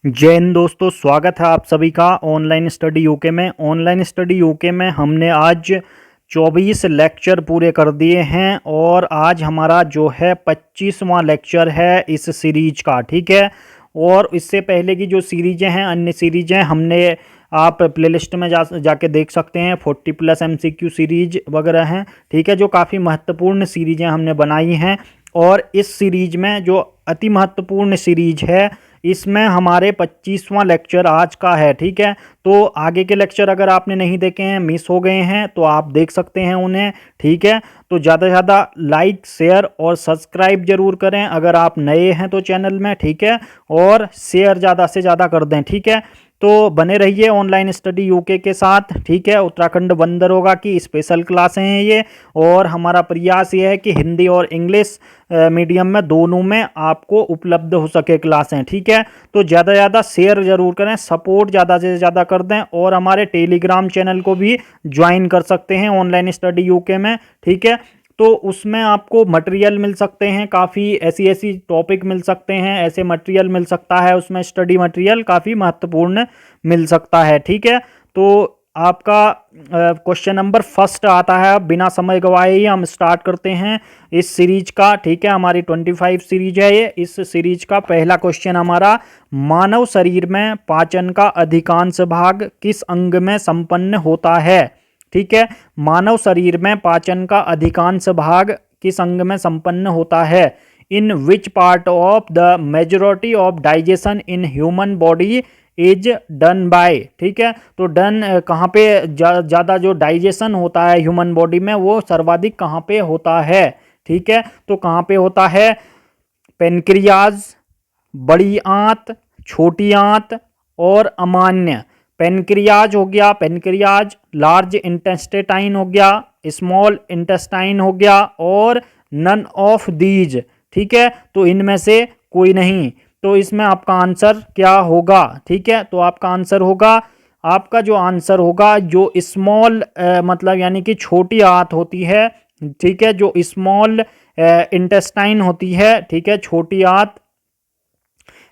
जय हिंद दोस्तों, स्वागत है आप सभी का ऑनलाइन स्टडी यूके में। ऑनलाइन स्टडी यूके में हमने आज 24 लेक्चर पूरे कर दिए हैं और आज हमारा जो है 25वां लेक्चर है इस सीरीज का। ठीक है, और इससे पहले की जो सीरीजें हैं, अन्य सीरीजें हमने आप प्लेलिस्ट में जाके देख सकते हैं। 40+ MCQ सीरीज वगैरह हैं, ठीक है, जो काफ़ी महत्वपूर्ण सीरीजें हमने बनाई हैं। और इस सीरीज में जो अति महत्वपूर्ण सीरीज है, इसमें हमारे 25वां लेक्चर आज का है। ठीक है, तो आगे के लेक्चर अगर आपने नहीं देखे हैं, मिस हो गए हैं, तो आप देख सकते हैं उन्हें। ठीक है, तो ज़्यादा से ज़्यादा लाइक, शेयर और सब्सक्राइब जरूर करें अगर आप नए हैं तो चैनल में। ठीक है, और शेयर ज़्यादा से ज़्यादा कर दें। ठीक है, तो बने रहिए ऑनलाइन स्टडी यूके के साथ। ठीक है, उत्तराखंड वन दरोगा की स्पेशल क्लासें हैं ये, और हमारा प्रयास ये है कि हिंदी और इंग्लिश मीडियम में दोनों में आपको उपलब्ध हो सके क्लासें। ठीक है, तो ज़्यादा से ज़्यादा शेयर जरूर करें, सपोर्ट ज़्यादा से ज़्यादा कर दें, और हमारे टेलीग्राम चैनल को भी ज्वाइन कर सकते हैं ऑनलाइन स्टडी यूके में। ठीक है, तो उसमें आपको मटेरियल मिल सकते हैं, काफ़ी ऐसी टॉपिक मिल सकते हैं, ऐसे मटेरियल मिल सकता है उसमें, स्टडी मटेरियल काफ़ी महत्वपूर्ण मिल सकता है। ठीक है, तो आपका क्वेश्चन नंबर फर्स्ट आता है। अब बिना समय गवाए ही हम स्टार्ट करते हैं इस सीरीज का। ठीक है, हमारी 25 सीरीज है ये। इस सीरीज का पहला क्वेश्चन हमारा, मानव शरीर में पाचन का अधिकांश भाग किस अंग में संपन्न होता है? ठीक है, मानव शरीर में पाचन का अधिकांश भाग किस अंग में संपन्न होता है? In which part of the majority of digestion in human body is done by? ठीक है, तो डन कहाँ पे ज़्यादा जो डाइजेशन होता है ह्यूमन बॉडी में, वो सर्वाधिक कहाँ पे होता है? ठीक है, तो कहाँ पे होता है? पेनक्रियाज, बड़ी आंत, छोटी आंत और अमान्य। पेनक्रियाज हो गया, पेनक्रियाज, लार्ज इंटेस्टाइन हो गया, स्मॉल इंटेस्टाइन हो गया, और नन ऑफ दीज। ठीक है, तो इनमें से कोई नहीं। तो इसमें आपका आंसर क्या होगा? ठीक है, तो आपका आंसर होगा, आपका जो आंसर होगा, जो स्मॉल मतलब यानी कि छोटी आंत होती है। ठीक है, जो स्मॉल इंटेस्टाइन होती है। ठीक है, छोटी आंत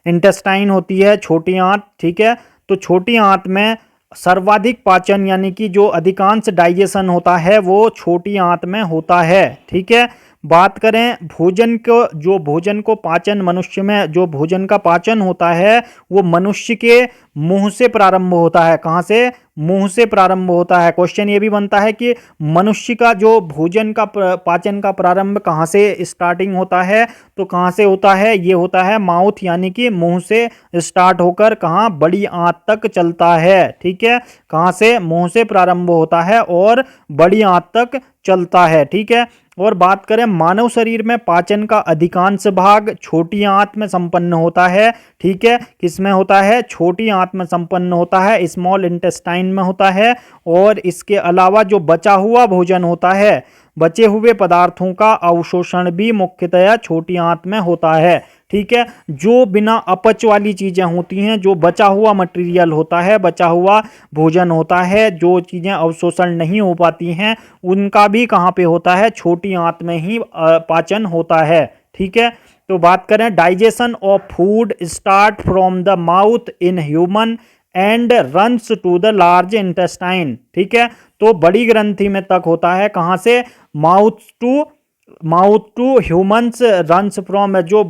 इंटेस्टाइन होती है, छोटी आंत। ठीक है, तो छोटी आंत में सर्वाधिक पाचन यानी कि जो अधिकांश डाइजेशन होता है वो छोटी आंत में होता है। ठीक है, बात करें भोजन को, जो भोजन को पाचन, मनुष्य में जो भोजन का पाचन होता है वो मनुष्य के मुंह से प्रारंभ होता है। कहाँ से? मुंह से प्रारंभ होता है। क्वेश्चन ये भी बनता है कि मनुष्य का जो भोजन का पाचन का प्रारंभ कहाँ से स्टार्टिंग होता है? तो कहाँ से होता है? ये होता है माउथ, यानी कि मुंह से स्टार्ट होकर कहाँ? बड़ी आंत तक चलता है। ठीक है, कहाँ से? मुंह से प्रारंभ होता है और बड़ी आंत तक चलता है। ठीक है, और बात करें मानव शरीर में पाचन का अधिकांश भाग छोटी आंत में संपन्न होता है। ठीक है, किसमें होता है? छोटी आंत में संपन्न होता है, स्मॉल इंटेस्टाइन में होता है। और इसके अलावा जो बचा हुआ भोजन होता है, बचे हुए पदार्थों का अवशोषण भी मुख्यतया छोटी आंत में होता है। ठीक है, जो बिना अपच वाली चीज़ें होती हैं, जो बचा हुआ मटेरियल होता है, बचा हुआ भोजन होता है, जो चीज़ें अवशोषण नहीं हो पाती हैं, उनका भी कहाँ पे होता है? छोटी आंत में ही पाचन होता है। ठीक है, तो बात करें digestion of food start from the mouth in human and runs to the large intestine. ठीक है, तो बड़ी ग्रंथि में तक होता है, कहाँ से? Mouth to humans runs from, जो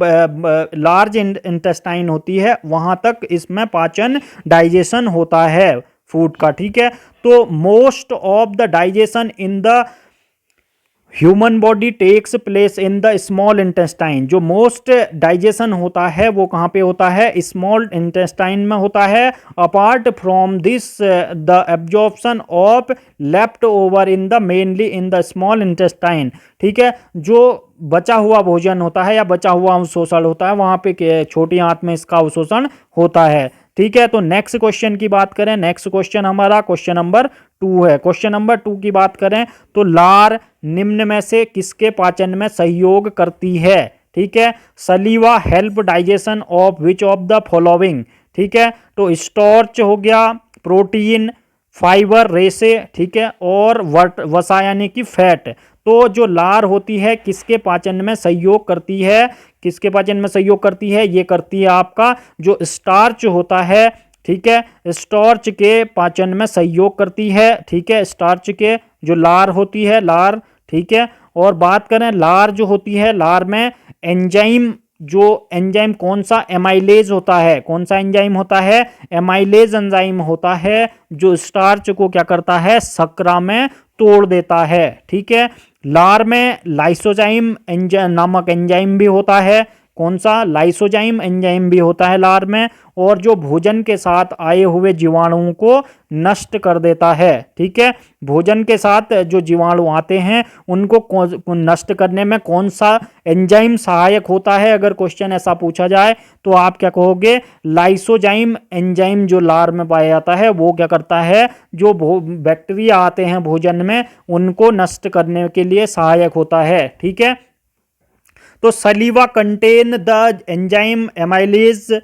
लार्ज इंटेस्टाइन होती है वहां तक इसमें पाचन, डाइजेशन होता है फूड का। ठीक है, तो most of the digestion in the human body takes place in the small intestine. जो मोस्ट डाइजेशन होता है वो कहाँ पे होता है? स्मॉल इंटेस्टाइन में होता है। Apart from this the absorption of left over in the mainly in the small intestine. ठीक है, जो बचा हुआ भोजन होता है या बचा हुआ अवशोषण होता है, वहाँ पे छोटी आंत में इसका अवशोषण होता है। ठीक है, तो नेक्स्ट क्वेश्चन की बात करें, नेक्स्ट क्वेश्चन हमारा क्वेश्चन नंबर 2 है। क्वेश्चन नंबर 2 की बात करें तो लार निम्न में से किसके पाचन में सहयोग करती है? ठीक है, सलीवा help digestion of which of the following? ठीक है, तो स्टार्च हो गया, प्रोटीन, फाइबर, रेसे। ठीक है, और वसा यानी कि फैट। तो तो जो लार होती है किसके पाचन में सहयोग करती है, किसके पाचन में सहयोग करती है, ये करती है आपका जो स्टार्च होता है, ठीक है, स्टार्च के पाचन में सहयोग करती है, ठीक है, स्टार्च के जो लार होती है, लार, ठीक है। और बात करें लार जो होती है, लार में एंजाइम, जो एंजाइम कौन सा, एमाइलेज होता है, कौन सा एंजाइम होता है, एमाइलेज एंजाइम होता है, जो स्टार्च को क्या करता है, शर्करा में तोड़ देता है, ठीक है। लार में लाइसोजाइम नामक एंजाइम भी होता है, कौन सा, लाइसोजाइम एंजाइम भी होता है लार में, और जो भोजन के साथ आए हुए जीवाणुओं को नष्ट कर देता है, ठीक है। भोजन के साथ जो जीवाणु आते हैं उनको नष्ट करने में कौन सा एंजाइम सहायक होता है, अगर क्वेश्चन ऐसा पूछा जाए तो आप क्या कहोगे, लाइसोजाइम एंजाइम जो लार में पाया जाता है वो क्या करता है, जो बैक्टीरिया आते हैं भोजन में उनको नष्ट करने के लिए सहायक होता है, ठीक है। तो saliva contain the enzyme amylase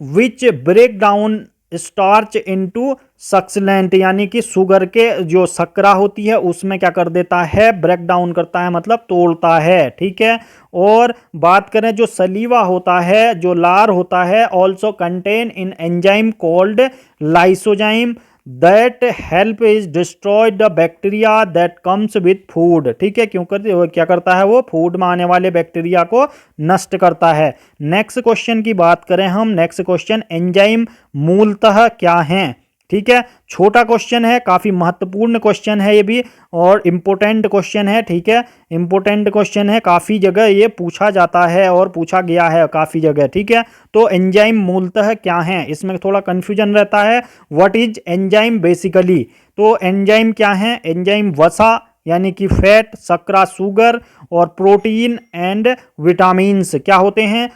which break down starch into succulent, यानी कि शुगर के जो शर्करा होती है उसमें क्या कर देता है, ब्रेक डाउन करता है, मतलब तोड़ता है, ठीक है। और बात करें जो सलीवा होता है, जो लार होता है, also contain in enzyme called lysozyme that help is destroyed the bacteria that comes with food, ठीक है, क्योंकि क्या करता है, वो फूड में आने वाले बैक्टीरिया को नष्ट करता है। नेक्स्ट क्वेश्चन की बात करें हम, नेक्स्ट क्वेश्चन, एंजाइम मूलतः क्या हैं, ठीक है। छोटा क्वेश्चन है, काफी महत्वपूर्ण क्वेश्चन है ये भी, और इम्पोर्टेंट क्वेश्चन है, ठीक है, इम्पोर्टेंट क्वेश्चन है, काफी जगह ये पूछा जाता है और पूछा गया है काफी जगह, ठीक है। तो एंजाइम मूलतः क्या है, इसमें थोड़ा कंफ्यूजन रहता है, व्हाट इज एंजाइम बेसिकली। तो एंजाइम क्या है, एंजाइम वसा यानी कि फैट, शर्करा शुगर, और प्रोटीन एंड विटामिन्स क्या होते हैं,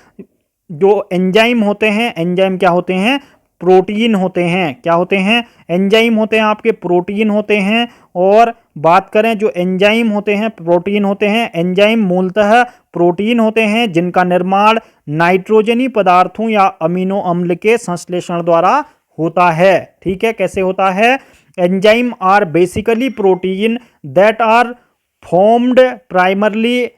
जो एंजाइम होते हैं, एंजाइम क्या होते हैं, प्रोटीन होते हैं, क्या होते हैं, एंजाइम होते हैं आपके, प्रोटीन होते हैं। और बात करें जो एंजाइम होते हैं, प्रोटीन होते हैं, एंजाइम मूलतः प्रोटीन होते हैं जिनका निर्माण नाइट्रोजनी पदार्थों या अमीनो अम्ल के संश्लेषण द्वारा होता है, ठीक है। कैसे होता है, enzyme are basically protein that are formed primarily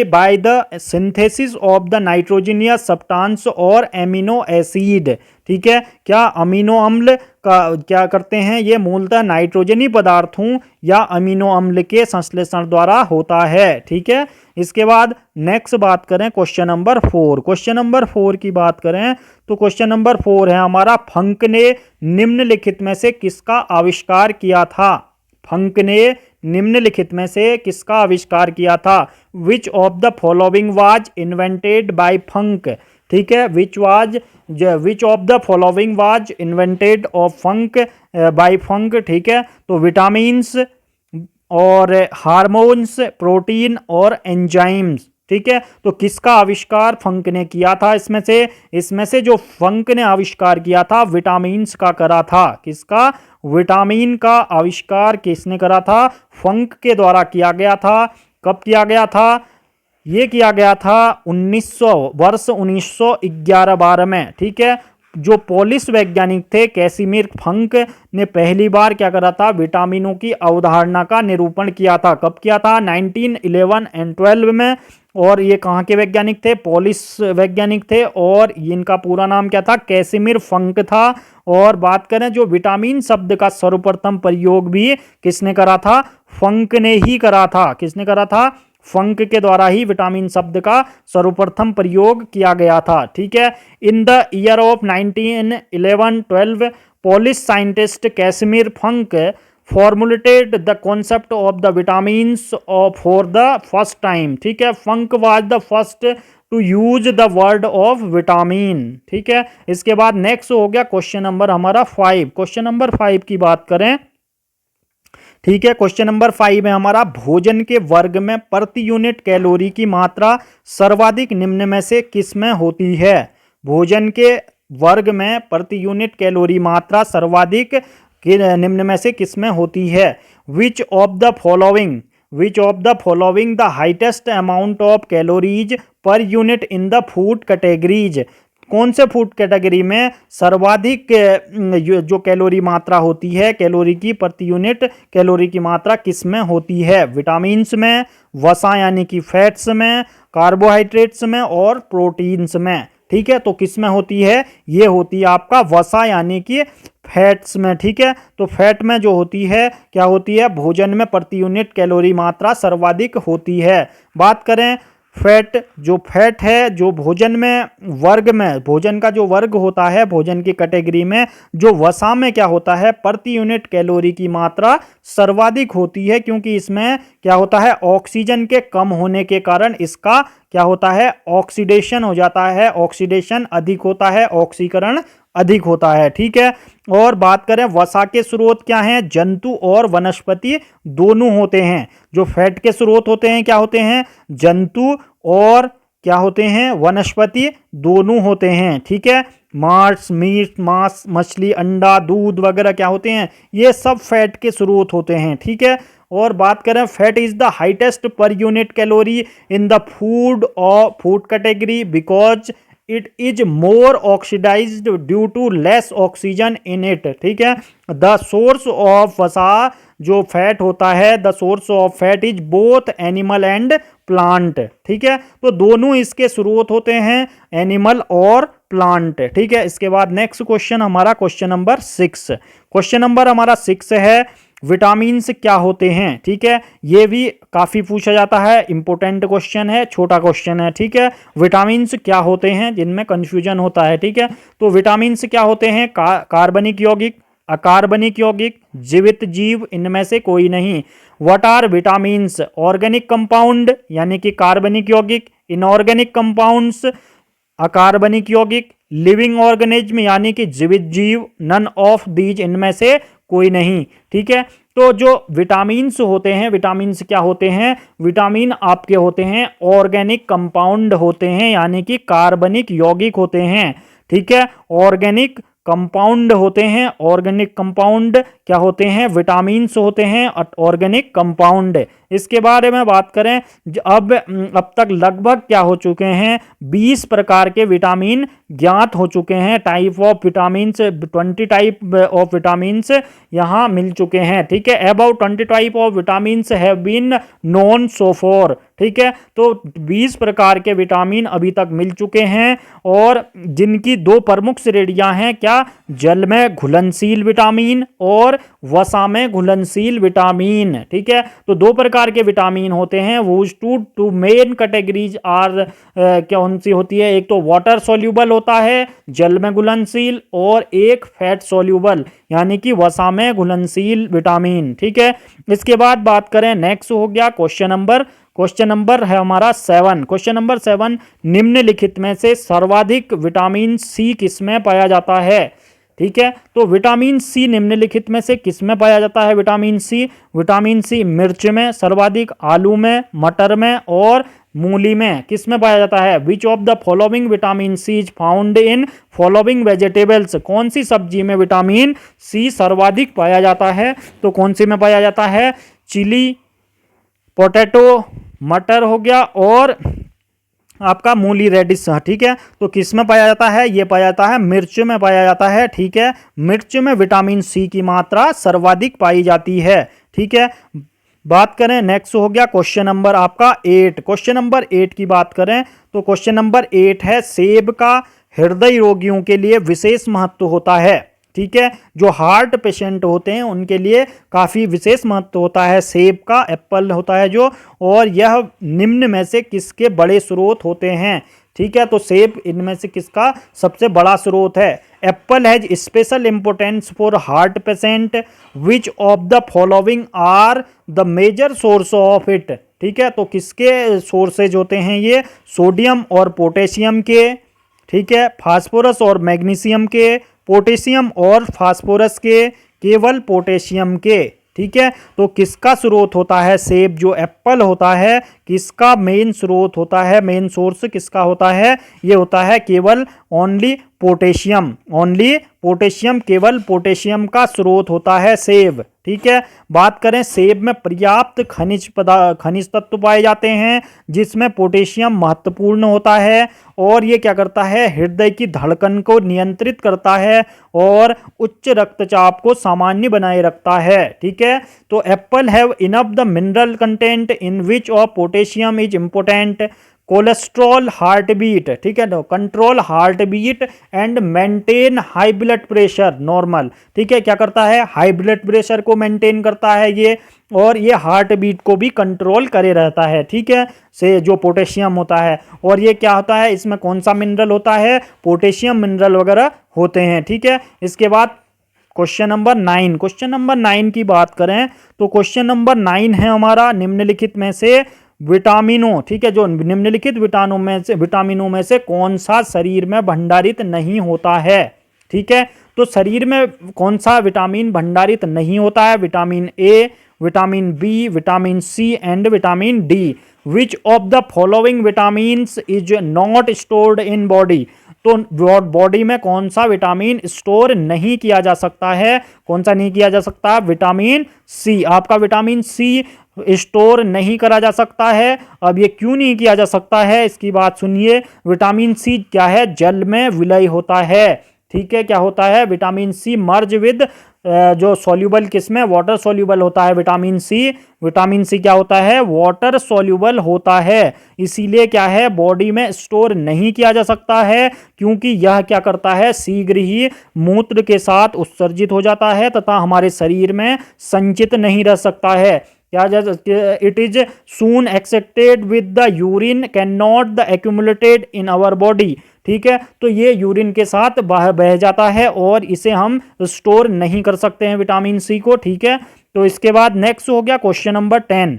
by the synthesis of the nitrogenous substance और एमिनो एसिड, ठीक है। क्या अमीनो अम्ल का क्या करते हैं, ये मूलतः नाइट्रोजनी पदार्थों या अमीनो अम्ल के संश्लेषण द्वारा होता है, ठीक है। इसके बाद नेक्स्ट बात करें क्वेश्चन नंबर 4, क्वेश्चन नंबर 4 की बात करें तो क्वेश्चन नंबर 4 है हमारा, फंक ने निम्नलिखित में से किसका आविष्कार किया था, फंक ने निम्नलिखित में से किसका आविष्कार किया था, which of the following was invented by Funk, ठीक है, which of the following was invented of Funk by Funk, ठीक है। तो विटामिन्स और हार्मोन्स, प्रोटीन और एंजाइम्स, ठीक है। तो किसका आविष्कार फंक ने किया था, इसमें से जो फंक ने आविष्कार किया था विटामिन्स का करा था, किसका, विटामिन का आविष्कार किसने करा था, फंक के द्वारा किया गया था। कब किया गया था, ये किया गया था 1911-12 में, ठीक है। जो पोलिश वैज्ञानिक थे कैसिमिर फंक ने पहली बार क्या करा था, विटामिनों की अवधारणा का निरूपण किया था। कब किया था, 1911 एंड 12 में। और ये कहाँ के वैज्ञानिक थे, पोलिश वैज्ञानिक थे, और इनका पूरा नाम क्या था, कैसिमिर फंक था। और बात करें जो विटामिन शब्द का सर्वप्रथम प्रयोग भी किसने करा था, फंक ने ही करा था, किसने करा था, फंक के द्वारा ही विटामिन शब्द का सर्वप्रथम प्रयोग किया गया था, ठीक है। In the year of 1911-12 Polish scientist Casimir Funk formulated the concept of the vitamins for the first time, ठीक है। फंक was the first to use the word of vitamin, ठीक है। इसके बाद नेक्स्ट हो गया क्वेश्चन नंबर हमारा 5, क्वेश्चन नंबर 5 की बात करें, ठीक है। क्वेश्चन नंबर 5 है हमारा, भोजन के वर्ग में प्रति यूनिट कैलोरी की मात्रा सर्वाधिक निम्न में से किस में होती है, भोजन के वर्ग में प्रति यूनिट कैलोरी मात्रा सर्वाधिक निम्न में से किस में होती है, which of the following the highest amount of calories per unit in the food categories, कौन से फूड कैटेगरी में सर्वाधिक जो कैलोरी मात्रा होती है, कैलोरी की प्रति यूनिट कैलोरी की मात्रा किस में होती है? विटामिन्स में, वसा यानी कि फैट्स में, कार्बोहाइड्रेट्स में और प्रोटीन्स में। ठीक है, तो किस में होती है? ये होती है आपका वसा यानी कि फैट्स में। ठीक है, तो फैट में जो होती है क्या होती है? भोजन में प्रति यूनिट कैलोरी मात्रा सर्वाधिक होती है। बात करें फैट, जो फैट है जो भोजन में वर्ग में, भोजन का जो वर्ग होता है भोजन की कैटेगरी में, जो वसा में क्या होता है? प्रति यूनिट कैलोरी की मात्रा सर्वाधिक होती है, क्योंकि इसमें क्या होता है? ऑक्सीजन के कम होने के कारण इसका क्या होता है? ऑक्सीडेशन हो जाता है, ऑक्सीडेशन अधिक होता है, ऑक्सीकरण अधिक होता है। ठीक है, और बात करें वसा के स्रोत क्या हैं? जंतु और वनस्पति दोनों होते हैं। जो फैट के स्रोत होते हैं क्या होते हैं? जंतु और क्या होते हैं? वनस्पति दोनों होते हैं। ठीक है, मांस, मछली, अंडा, दूध वगैरह क्या होते हैं? ये सब फैट के स्रोत होते हैं। ठीक है, और बात करें fat is the highest per unit calorie in the food category because it is more oxidized due to less oxygen in it. ठीक है, द सोर्स ऑफ वसा जो फैट होता है, the source of fat is both animal and plant. ठीक है, तो दोनों इसके स्रोत होते हैं, एनिमल और प्लांट। ठीक है, इसके बाद नेक्स्ट क्वेश्चन हमारा क्वेश्चन नंबर 6। क्वेश्चन नंबर हमारा 6 है विटामिन्स क्या होते हैं? ठीक है, ये भी काफ़ी पूछा जाता है, इंपॉर्टेंट क्वेश्चन है, छोटा क्वेश्चन है। ठीक है, विटामिन्स क्या होते हैं जिनमें कंफ्यूजन होता है। ठीक है, तो विटामिन्स क्या होते हैं? कार्बनिक यौगिक, अकार्बनिक यौगिक, जीवित जीव, इनमें से कोई नहीं। What are vitamins? Organic compound यानी कि कार्बनिक यौगिक, इनऑर्गेनिक कंपाउंड्स अकार्बनिक यौगिक, लिविंग ऑर्गेनिज्म यानी कि जीवित जीव, नन ऑफ दीज, इनमें से कोई नहीं। ठीक है, तो जो विटामिन्स होते हैं, विटामिन्स क्या होते हैं? विटामिन आपके होते हैं ऑर्गेनिक कंपाउंड होते हैं, यानी कि कार्बनिक यौगिक होते हैं। ठीक है, ऑर्गेनिक कंपाउंड होते हैं। ऑर्गेनिक कंपाउंड क्या होते हैं? विटामिन्स होते हैं ऑर्गेनिक कंपाउंड। इसके बारे में बात करें, अब तक लगभग क्या हो चुके हैं? 20 प्रकार के विटामिन ज्ञात हो चुके हैं। Type of vitamins 20 type of vitamins यहाँ मिल चुके हैं। ठीक है, about 20 type of vitamins have been known so far. ठीक है, तो 20 प्रकार के विटामिन अभी तक मिल चुके हैं, और जिनकी दो प्रमुख श्रेणियां हैं क्या? जल में घुलनशील विटामिन और वसा में घुलनशील विटामिन। ठीक है, तो दो प्रकार के विटामिन होते हैं। वो टू मेन कैटेगरीज आर कौन सी होती है? एक तो वाटर सॉल्यूबल होता है, जल में घुलनशील, और एक फैट सॉल्यूबल यानी कि वसा में घुलनशील विटामिन। ठीक है, इसके बाद बात करें, नेक्स्ट हो गया क्वेश्चन नंबर है हमारा 7। क्वेश्चन नंबर 7, निम्नलिखित में से सर्वाधिक विटामिन सी किसमें पाया जाता है? ठीक है, तो विटामिन सी निम्नलिखित में से किसमें पाया जाता है? विटामिन सी मिर्च में सर्वाधिक, आलू में, मटर में और मूली में। किसमें पाया जाता है? Which of the following vitamin C is found in following vegetables? कौन सी सब्जी में विटामिन सी सर्वाधिक पाया जाता है? तो कौन सी में पाया जाता है? चिली, पोटैटो, मटर हो गया, और आपका मूली, रेडिश। ठीक है, तो किस में पाया जाता है? ये पाया जाता है मिर्च में पाया जाता है। ठीक है, मिर्च में विटामिन सी की मात्रा सर्वाधिक पाई जाती है। ठीक है, बात करें, नेक्स्ट हो गया क्वेश्चन नंबर आपका 8। क्वेश्चन नंबर 8 की बात करें तो क्वेश्चन नंबर 8 है, सेब का हृदय रोगियों के लिए विशेष महत्व होता है। ठीक है, जो हार्ट पेशेंट होते हैं उनके लिए काफ़ी विशेष महत्व होता है सेब का, एप्पल होता है जो, और यह निम्न में से किसके बड़े स्रोत होते हैं? ठीक है, तो सेब इनमें से किसका सबसे बड़ा स्रोत है? Apple has special importance for heart patient, which of the following are the major source of it? ठीक है, तो किसके सोर्सेज होते हैं ये? सोडियम और पोटेशियम के, ठीक है, फास्फोरस और मैग्नीशियम के, पोटेशियम और फास्फोरस के, केवल पोटेशियम के। ठीक है, तो किसका स्रोत होता है सेब? जो एप्पल होता है किसका मेन स्रोत होता है, मेन सोर्स किसका होता है, ये होता है केवल ओनली पोटेशियम, ओनली पोटेशियम, केवल पोटेशियम का स्रोत होता है सेब। ठीक है, बात करें सेब में पर्याप्त खनिज तत्व पाए जाते हैं जिसमें पोटेशियम महत्वपूर्ण होता है और ये क्या करता है, हृदय की धड़कन को नियंत्रित करता है और उच्च रक्तचाप को सामान्य बनाए रखता है। ठीक है, तो apple have enough the mineral content in which of potassium is important, cholesterol, heart beat, ठीक है, control heart beat and maintain high blood pressure normal. ठीक है, क्या करता है, हाई ब्लड प्रेशर को मेंटेन करता है ये, और ये हार्ट बीट को भी कंट्रोल करे रहता है। ठीक है, से जो पोटेशियम होता है, और ये क्या होता है, इसमें कौन सा मिनरल होता है, पोटेशियम मिनरल वगैरह होते हैं। ठीक है, इसके बाद क्वेश्चन नंबर 9, क्वेश्चन नंबर 9 की बात करें तो क्वेश्चन नंबर 9 है हमारा, निम्नलिखित में से विटामिनों, ठीक है, जो निम्नलिखित विटामिनों में से कौन सा शरीर में भंडारित नहीं होता है। ठीक है, तो शरीर में कौन सा विटामिन भंडारित नहीं होता है, vitamin A, vitamin B, vitamin C and vitamin D. Which of the following vitamins is not stored in body, तो बॉडी में कौन सा विटामिन स्टोर नहीं किया जा सकता है, कौन सा नहीं किया जा सकता, विटामिन सी। आपका विटामिन सी स्टोर नहीं करा जा सकता है। अब ये क्यों नहीं किया जा सकता है, इसकी बात सुनिए। विटामिन सी क्या है, जल में विलय होता है। ठीक है, क्या होता है, विटामिन सी मर्ज विद जो सॉल्यूबल किसमें, वाटर सॉल्यूबल होता है विटामिन सी। विटामिन सी क्या होता है, वाटर सॉल्यूबल होता है, इसीलिए क्या है, बॉडी में स्टोर नहीं किया जा सकता है, क्योंकि यह क्या करता है, शीघ्र ही मूत्र के साथ उत्सर्जित हो जाता है तथा हमारे शरीर में संचित नहीं रह सकता है। क्या, it is soon accepted with the urine, can not the accumulated in our body. ठीक है, तो ये यूरिन के साथ बह जाता है और इसे हम स्टोर नहीं कर सकते हैं विटामिन सी को। ठीक है, तो इसके बाद नेक्स्ट हो गया क्वेश्चन नंबर 10।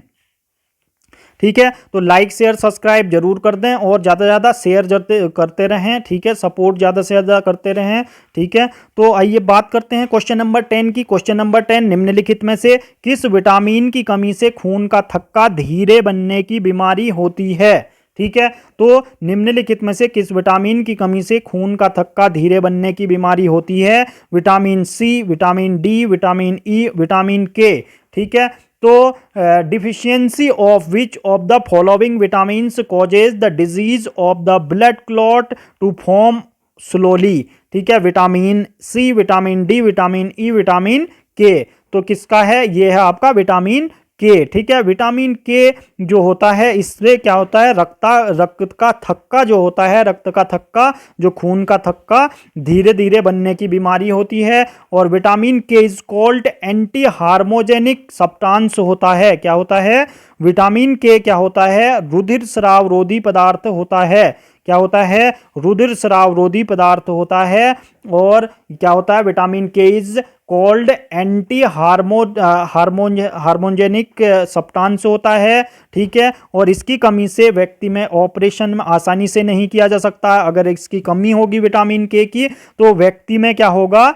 ठीक है, तो लाइक शेयर सब्सक्राइब जरूर कर दें और ज़्यादा से ज़्यादा शेयर करते रहें। ठीक है, सपोर्ट ज़्यादा से ज़्यादा करते रहें। ठीक है, तो आइए बात करते हैं क्वेश्चन नंबर 10 की। क्वेश्चन नंबर 10, निम्नलिखित में से किस विटामिन की कमी से खून का थक्का धीरे बनने की बीमारी होती है। ठीक है, तो निम्नलिखित में से किस विटामिन की कमी से खून का थक्का धीरे बनने की बीमारी होती है, vitamin C, vitamin D, vitamin E, vitamin K. ठीक है, तो deficiency of which of the following vitamins causes the disease of the blood clot to form slowly. ठीक है, vitamin C, vitamin D, vitamin E, vitamin K. तो किसका है, ये है आपका विटामिन के। ठीक है, विटामिन के जो होता है, इससे क्या होता है, रक्त का थक्का जो होता है, रक्त का थक्का, जो खून का थक्का धीरे धीरे बनने की बीमारी होती है। और विटामिन के इज कॉल्ड एंटी हार्मोजेनिक सब्सटेंस होता है। क्या होता है, विटामिन के क्या होता है, रुधिर स्राव रोधी पदार्थ होता है। क्या होता है, रुधिर स्राव रोधी पदार्थ होता है। और क्या होता है, विटामिन के इज कॉल्ड एंटी हार्मोजेनिक सब्सटेंस होता है। ठीक है, और इसकी कमी से व्यक्ति में ऑपरेशन में आसानी से नहीं किया जा सकता। अगर इसकी कमी होगी विटामिन के की, तो व्यक्ति में क्या होगा,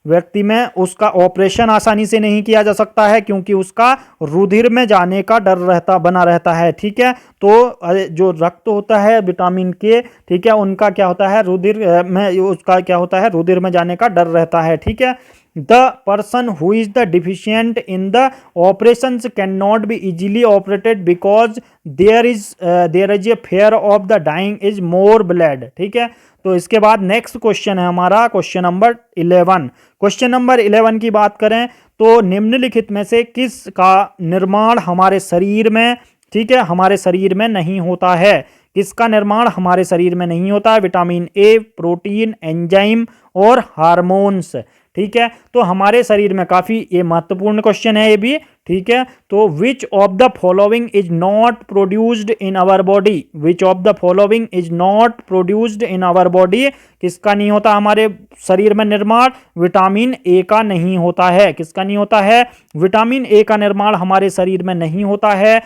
व्यक्ति में उसका ऑपरेशन आसानी से नहीं किया जा सकता है, क्योंकि उसका रुधिर में जाने का डर बना रहता है। ठीक है, तो जो रक्त होता है विटामिन के, ठीक है, उनका क्या होता है, रुधिर में उसका क्या होता है, रुधिर में जाने का डर रहता है। ठीक है, the person who is the deficient in the operations can not be easily operated because there is a fair of the dying is more blood. ठीक है, तो इसके बाद नेक्स्ट क्वेश्चन है हमारा क्वेश्चन नंबर 11। क्वेश्चन नंबर 11 की बात करें तो निम्नलिखित में से किस का निर्माण हमारे शरीर में, ठीक है, हमारे शरीर में नहीं होता है। किसका निर्माण हमारे शरीर में नहीं होता है, विटामिन ए, प्रोटीन, एंजाइम और हार्मोन्स। ठीक है, तो हमारे शरीर में काफ़ी ये महत्वपूर्ण क्वेश्चन है ये भी। ठीक है, तो which of the following is not produced in our body, which of the following is not produced in our body, किसका नहीं होता हमारे शरीर में निर्माण, विटामिन ए का नहीं होता है। किसका नहीं होता है, विटामिन ए का निर्माण हमारे शरीर में नहीं होता है।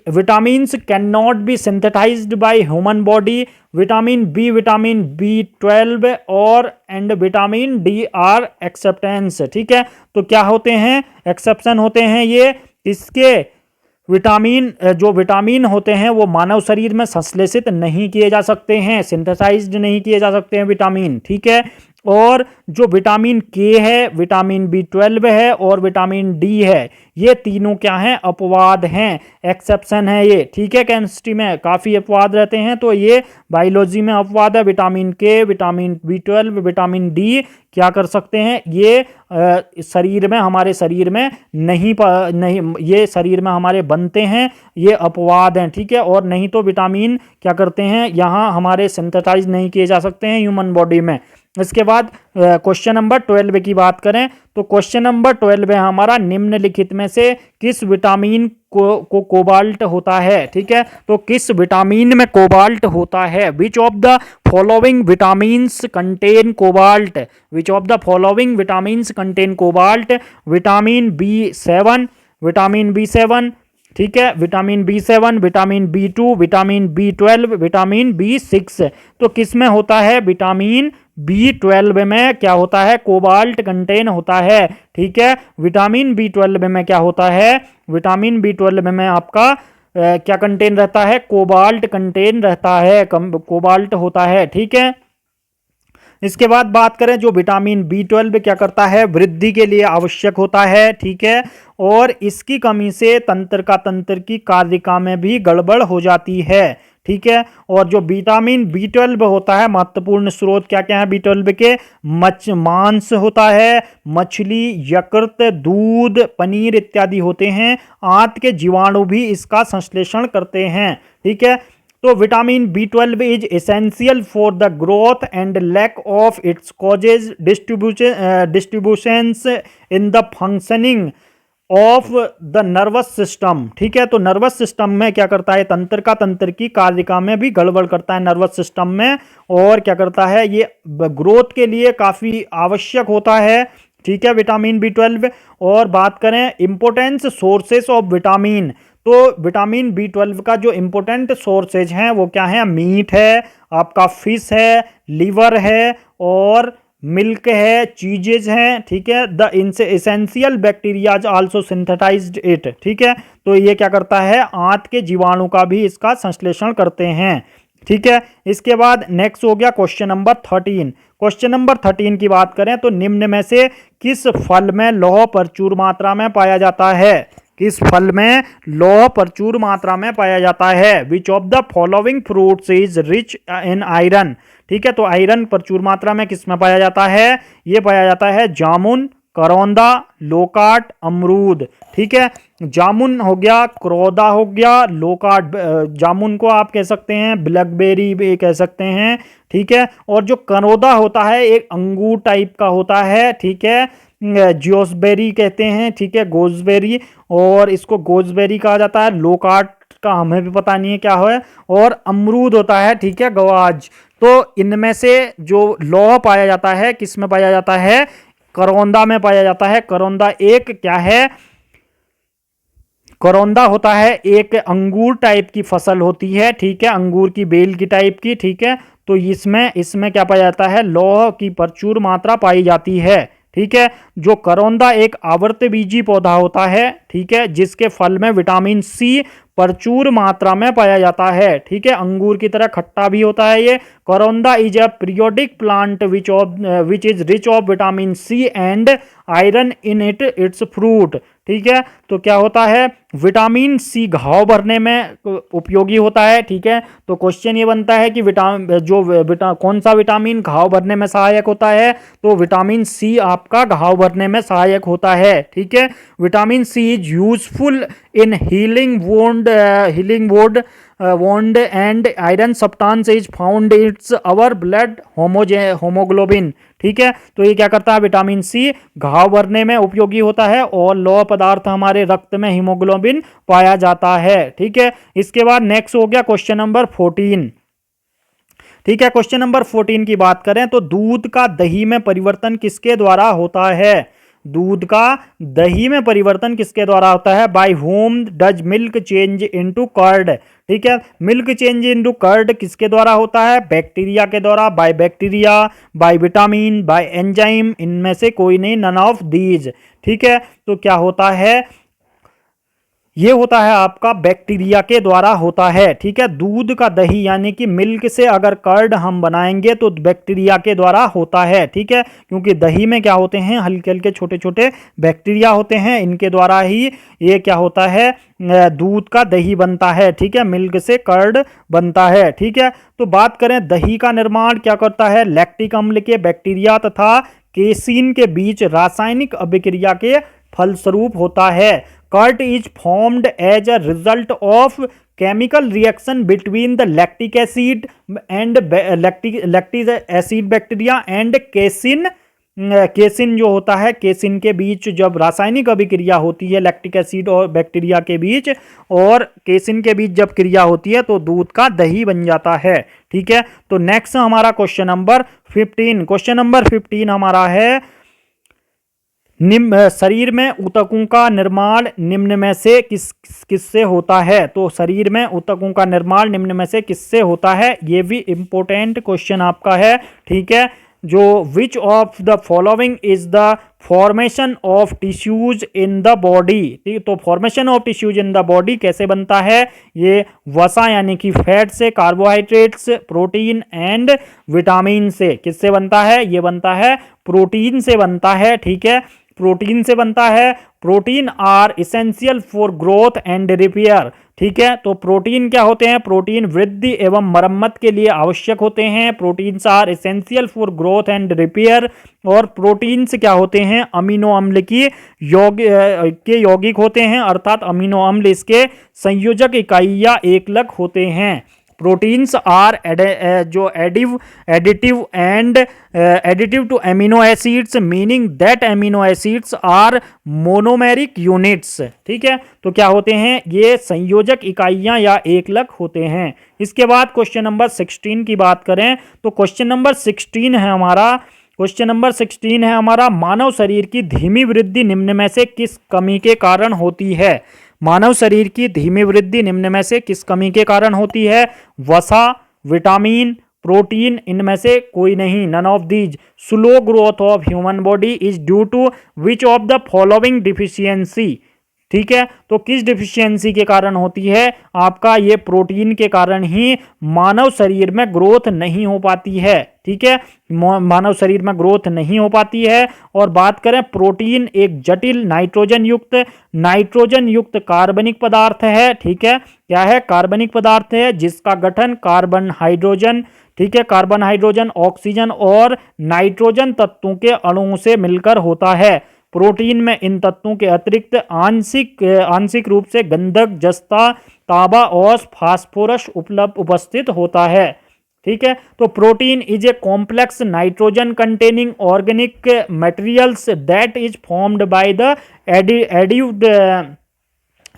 Vitamins can not be synthesized by human body. Vitamin B12 और and vitamin D are exceptions. ठीक है, तो क्या होते हैं, एक्सेप्शन होते हैं ये, इसके जो विटामिन होते हैं वो मानव शरीर में संश्लेषित नहीं किए जा सकते हैं, सिंथेसाइज्ड नहीं किए जा सकते हैं विटामिन, ठीक है। और जो विटामिन के है, विटामिन B12 है और विटामिन डी है, ये तीनों क्या हैं, अपवाद हैं, एक्सेप्शन है ये, ठीक है। केमिस्ट्री में काफ़ी अपवाद रहते हैं, तो ये बायोलॉजी में अपवाद है। विटामिन के, विटामिन B12, विटामिन डी क्या कर सकते हैं, ये शरीर में, हमारे शरीर में नहीं ये शरीर में हमारे बनते हैं, ये अपवाद हैं, ठीक है। और नहीं तो विटामिन क्या करते हैं, यहाँ हमारे सिंथेसाइज नहीं किए जा सकते हैं ह्यूमन बॉडी में। इसके बाद क्वेश्चन नंबर 12 की बात करें तो क्वेश्चन नंबर 12 है हमारा, निम्नलिखित में से किस विटामिन को कोबाल्ट होता है, ठीक है। तो किस विटामिन में कोबाल्ट होता है, which of the following vitamins contain cobalt, which of the following vitamins contain cobalt, vitamin B7, vitamin B7, ठीक है, vitamin B7, vitamin B2, vitamin B12, vitamin B6। तो किस में होता है, विटामिन B12 में क्या होता है, कोबाल्ट कंटेन होता है, ठीक है। विटामिन B12 में क्या होता है, विटामिन B12 में आपका क्या कंटेन रहता है, कोबाल्ट कंटेन रहता है, कोबाल्ट होता है, ठीक है। इसके बाद बात करें, जो विटामिन B12 क्या करता है, वृद्धि के लिए आवश्यक होता है, ठीक है। और इसकी कमी से तंत्र की कार्यका में भी गड़बड़ हो जाती है, ठीक है। और जो विटामिन B12 होता है, महत्वपूर्ण स्रोत क्या क्या है B12 के, मांस होता है, मछली, यकृत, दूध, पनीर इत्यादि होते हैं। आंत के जीवाणु भी इसका संश्लेषण करते हैं, ठीक है। तो vitamin B12 is essential for the growth and lack of its causes distributions in the functioning of the nervous system, ठीक है। तो नर्वस सिस्टम में क्या करता है, तंत्र की कार्यका में भी गड़बड़ करता है नर्वस सिस्टम में, और क्या करता है, ये ग्रोथ के लिए काफ़ी आवश्यक होता है, ठीक है, विटामिन B12। और बात करें इंपोर्टेंस सोर्सेस ऑफ विटामिन, तो विटामिन B12 का जो इंपोर्टेंट सोर्सेज हैं वो क्या है, मीट है, आपका फिश है, लीवर है और मिल्क है, चीजेज हैं, ठीक है। द इनसे एसेंशियल बैक्टीरियाज आल्सो सिंथेटाइज्ड इट, ठीक है। तो ये क्या करता है, आंत के जीवाणु का भी इसका संश्लेषण करते हैं, ठीक है। इसके बाद नेक्स्ट हो गया क्वेश्चन नंबर 13। क्वेश्चन नंबर 13 की बात करें तो निम्न में से किस फल में लौह प्रचुर मात्रा में पाया जाता है, किस फल में लौह प्रचुर मात्रा में पाया जाता है, which of the following fruits is rich in iron, ठीक है। तो आयरन प्रचुर मात्रा में किस में पाया जाता है, ये पाया जाता है जामुन, करौंदा, लोकाट, अमरूद, ठीक है। जामुन हो गया, करौंदा हो गया, लोकाट, जामुन को आप कह सकते हैं ब्लैकबेरी भी कह सकते हैं, ठीक है। और जो करौंदा होता है एक अंगूर टाइप का होता है, ठीक है, जियोसबेरी कहते हैं, ठीक है, गोजबेरी, और इसको गोजबेरी कहा जाता है। लोकाट का हमें भी पता नहीं है क्या है। और अमरूद होता है, ठीक है, गवाज। तो इनमें से जो लौह पाया जाता है किस में पाया जाता है, करौंदा में पाया जाता है। करौंदा एक क्या है, करौंदा होता है एक अंगूर टाइप की फसल होती है, ठीक है, अंगूर की बेल की टाइप की, ठीक है। तो इसमें क्या पाया जाता है, लौह की प्रचुर मात्रा पाई जाती है, ठीक है। जो करौंदा एक आवर्तबीजी पौधा होता है, ठीक है, जिसके फल में विटामिन C प्रचुर मात्रा में पाया जाता है, ठीक है, अंगूर की तरह खट्टा भी होता है ये। करौंदा is a periodic plant which is rich of vitamin C and iron in its fruit, ठीक है। तो क्या होता है, विटामिन C घाव भरने में उपयोगी होता है, ठीक है। तो क्वेश्चन ये बनता है कि कौन सा विटामिन घाव भरने में सहायक होता है, तो विटामिन C आपका घाव भरने में सहायक होता है, ठीक है। Vitamin C is useful in healing wound and iron substance is found its our blood haemoglobin, ठीक है। तो ये क्या करता है, विटामिन C घाव भरने में उपयोगी होता है और लौह पदार्थ हमारे रक्त में हीमोग्लोबिन पाया जाता है, ठीक है। इसके बाद नेक्स्ट हो गया क्वेश्चन नंबर 14, ठीक है। क्वेश्चन नंबर 14 की बात करें तो दूध का दही में परिवर्तन किसके द्वारा होता है, दूध का दही में परिवर्तन किसके द्वारा होता है, by home does milk change into curd, ठीक है। मिल्क चेंज इनटू कर्ड किसके द्वारा होता है, बैक्टीरिया के द्वारा, by bacteria, by vitamin, by enzyme, इनमें से कोई नहीं, नन ऑफ दीज, ठीक है। तो क्या होता है, ये होता है आपका बैक्टीरिया के द्वारा होता है। ठीक है, दूध का दही यानी कि मिल्क से अगर कर्ड हम बनाएंगे तो बैक्टीरिया के द्वारा होता है। ठीक है, क्योंकि दही में क्या होते हैं, हल्के हल्के छोटे छोटे बैक्टीरिया होते हैं, इनके द्वारा ही ये क्या होता है, दूध का दही बनता है। ठीक है, मिल्क से कर्ड बनता है। ठीक है, तो बात करें दही का निर्माण क्या करता है, लैक्टिक अम्ल के बैक्टीरिया तथा केसीन के बीच रासायनिक अभिक्रिया के फलस्वरूप होता है। Curd is formed as a result of chemical reaction between the lactic acid and lactic acid bacteria and casein. Casein जो होता है, केसिन के बीच जब रासायनिक अभिक्रिया होती है लैक्टिक एसिड और बैक्टीरिया के बीच, और केसिन के बीच जब क्रिया होती है तो दूध का दही बन जाता है। ठीक है, तो नेक्स्ट हमारा क्वेश्चन नंबर 15। क्वेश्चन नंबर 15 हमारा है, शरीर में ऊतकों का निर्माण निम्न में से किससे होता है। तो शरीर में ऊतकों का निर्माण निम्न में से किससे होता है, ये भी इंपॉर्टेंट क्वेश्चन आपका है। ठीक है, जो which of the following is the formation of tissues in the body. तो formation of tissues in the body कैसे बनता है, ये वसा यानी कि फैट से, कार्बोहाइड्रेट्स, प्रोटीन एंड विटामिन से। किससे बनता है, ये बनता है प्रोटीन से बनता है। ठीक है, प्रोटीन से बनता है। Protein are essential for growth and repair. ठीक है, तो प्रोटीन क्या होते हैं, प्रोटीन वृद्धि एवं मरम्मत के लिए आवश्यक होते हैं। Proteins are essential for growth and repair. और प्रोटीन्स क्या होते हैं, अमीनो अम्ल की यौगिक होते हैं, अर्थात अमीनो अम्ल इसके संयोजक इकाई या एकलक होते हैं। Proteins are additive to amino acids, meaning that amino acids are monomeric units. ठीक है, तो क्या होते हैं, ये संयोजक इकाइयां या एकलक होते हैं। इसके बाद क्वेश्चन नंबर 16 की बात करें तो क्वेश्चन नंबर 16 है हमारा, मानव शरीर की धीमी वृद्धि निम्न में से किस कमी के कारण होती है। मानव शरीर की धीमी वृद्धि निम्न में से किस कमी के कारण होती है, वसा, विटामिन, प्रोटीन, इनमें से कोई नहीं, none of these. Slow growth of human body is due to which of the following deficiency. ठीक है, तो किस डिफिशियंसी के कारण होती है, आपका ये प्रोटीन के कारण ही मानव शरीर में ग्रोथ नहीं हो पाती है। ठीक है, मानव शरीर में ग्रोथ नहीं हो पाती है। और बात करें, प्रोटीन एक जटिल नाइट्रोजन युक्त कार्बनिक पदार्थ है। ठीक है, क्या है, कार्बनिक पदार्थ है जिसका गठन कार्बन हाइड्रोजन, ठीक है, कार्बन हाइड्रोजन, ऑक्सीजन और नाइट्रोजन तत्वों के अणुओं से मिलकर होता है। प्रोटीन में इन तत्वों के अतिरिक्त आंशिक रूप से गंधक, जस्ता, तांबा और फास्फोरस उपस्थित होता है। ठीक है, तो protein is a complex nitrogen containing organic materials that is formed by the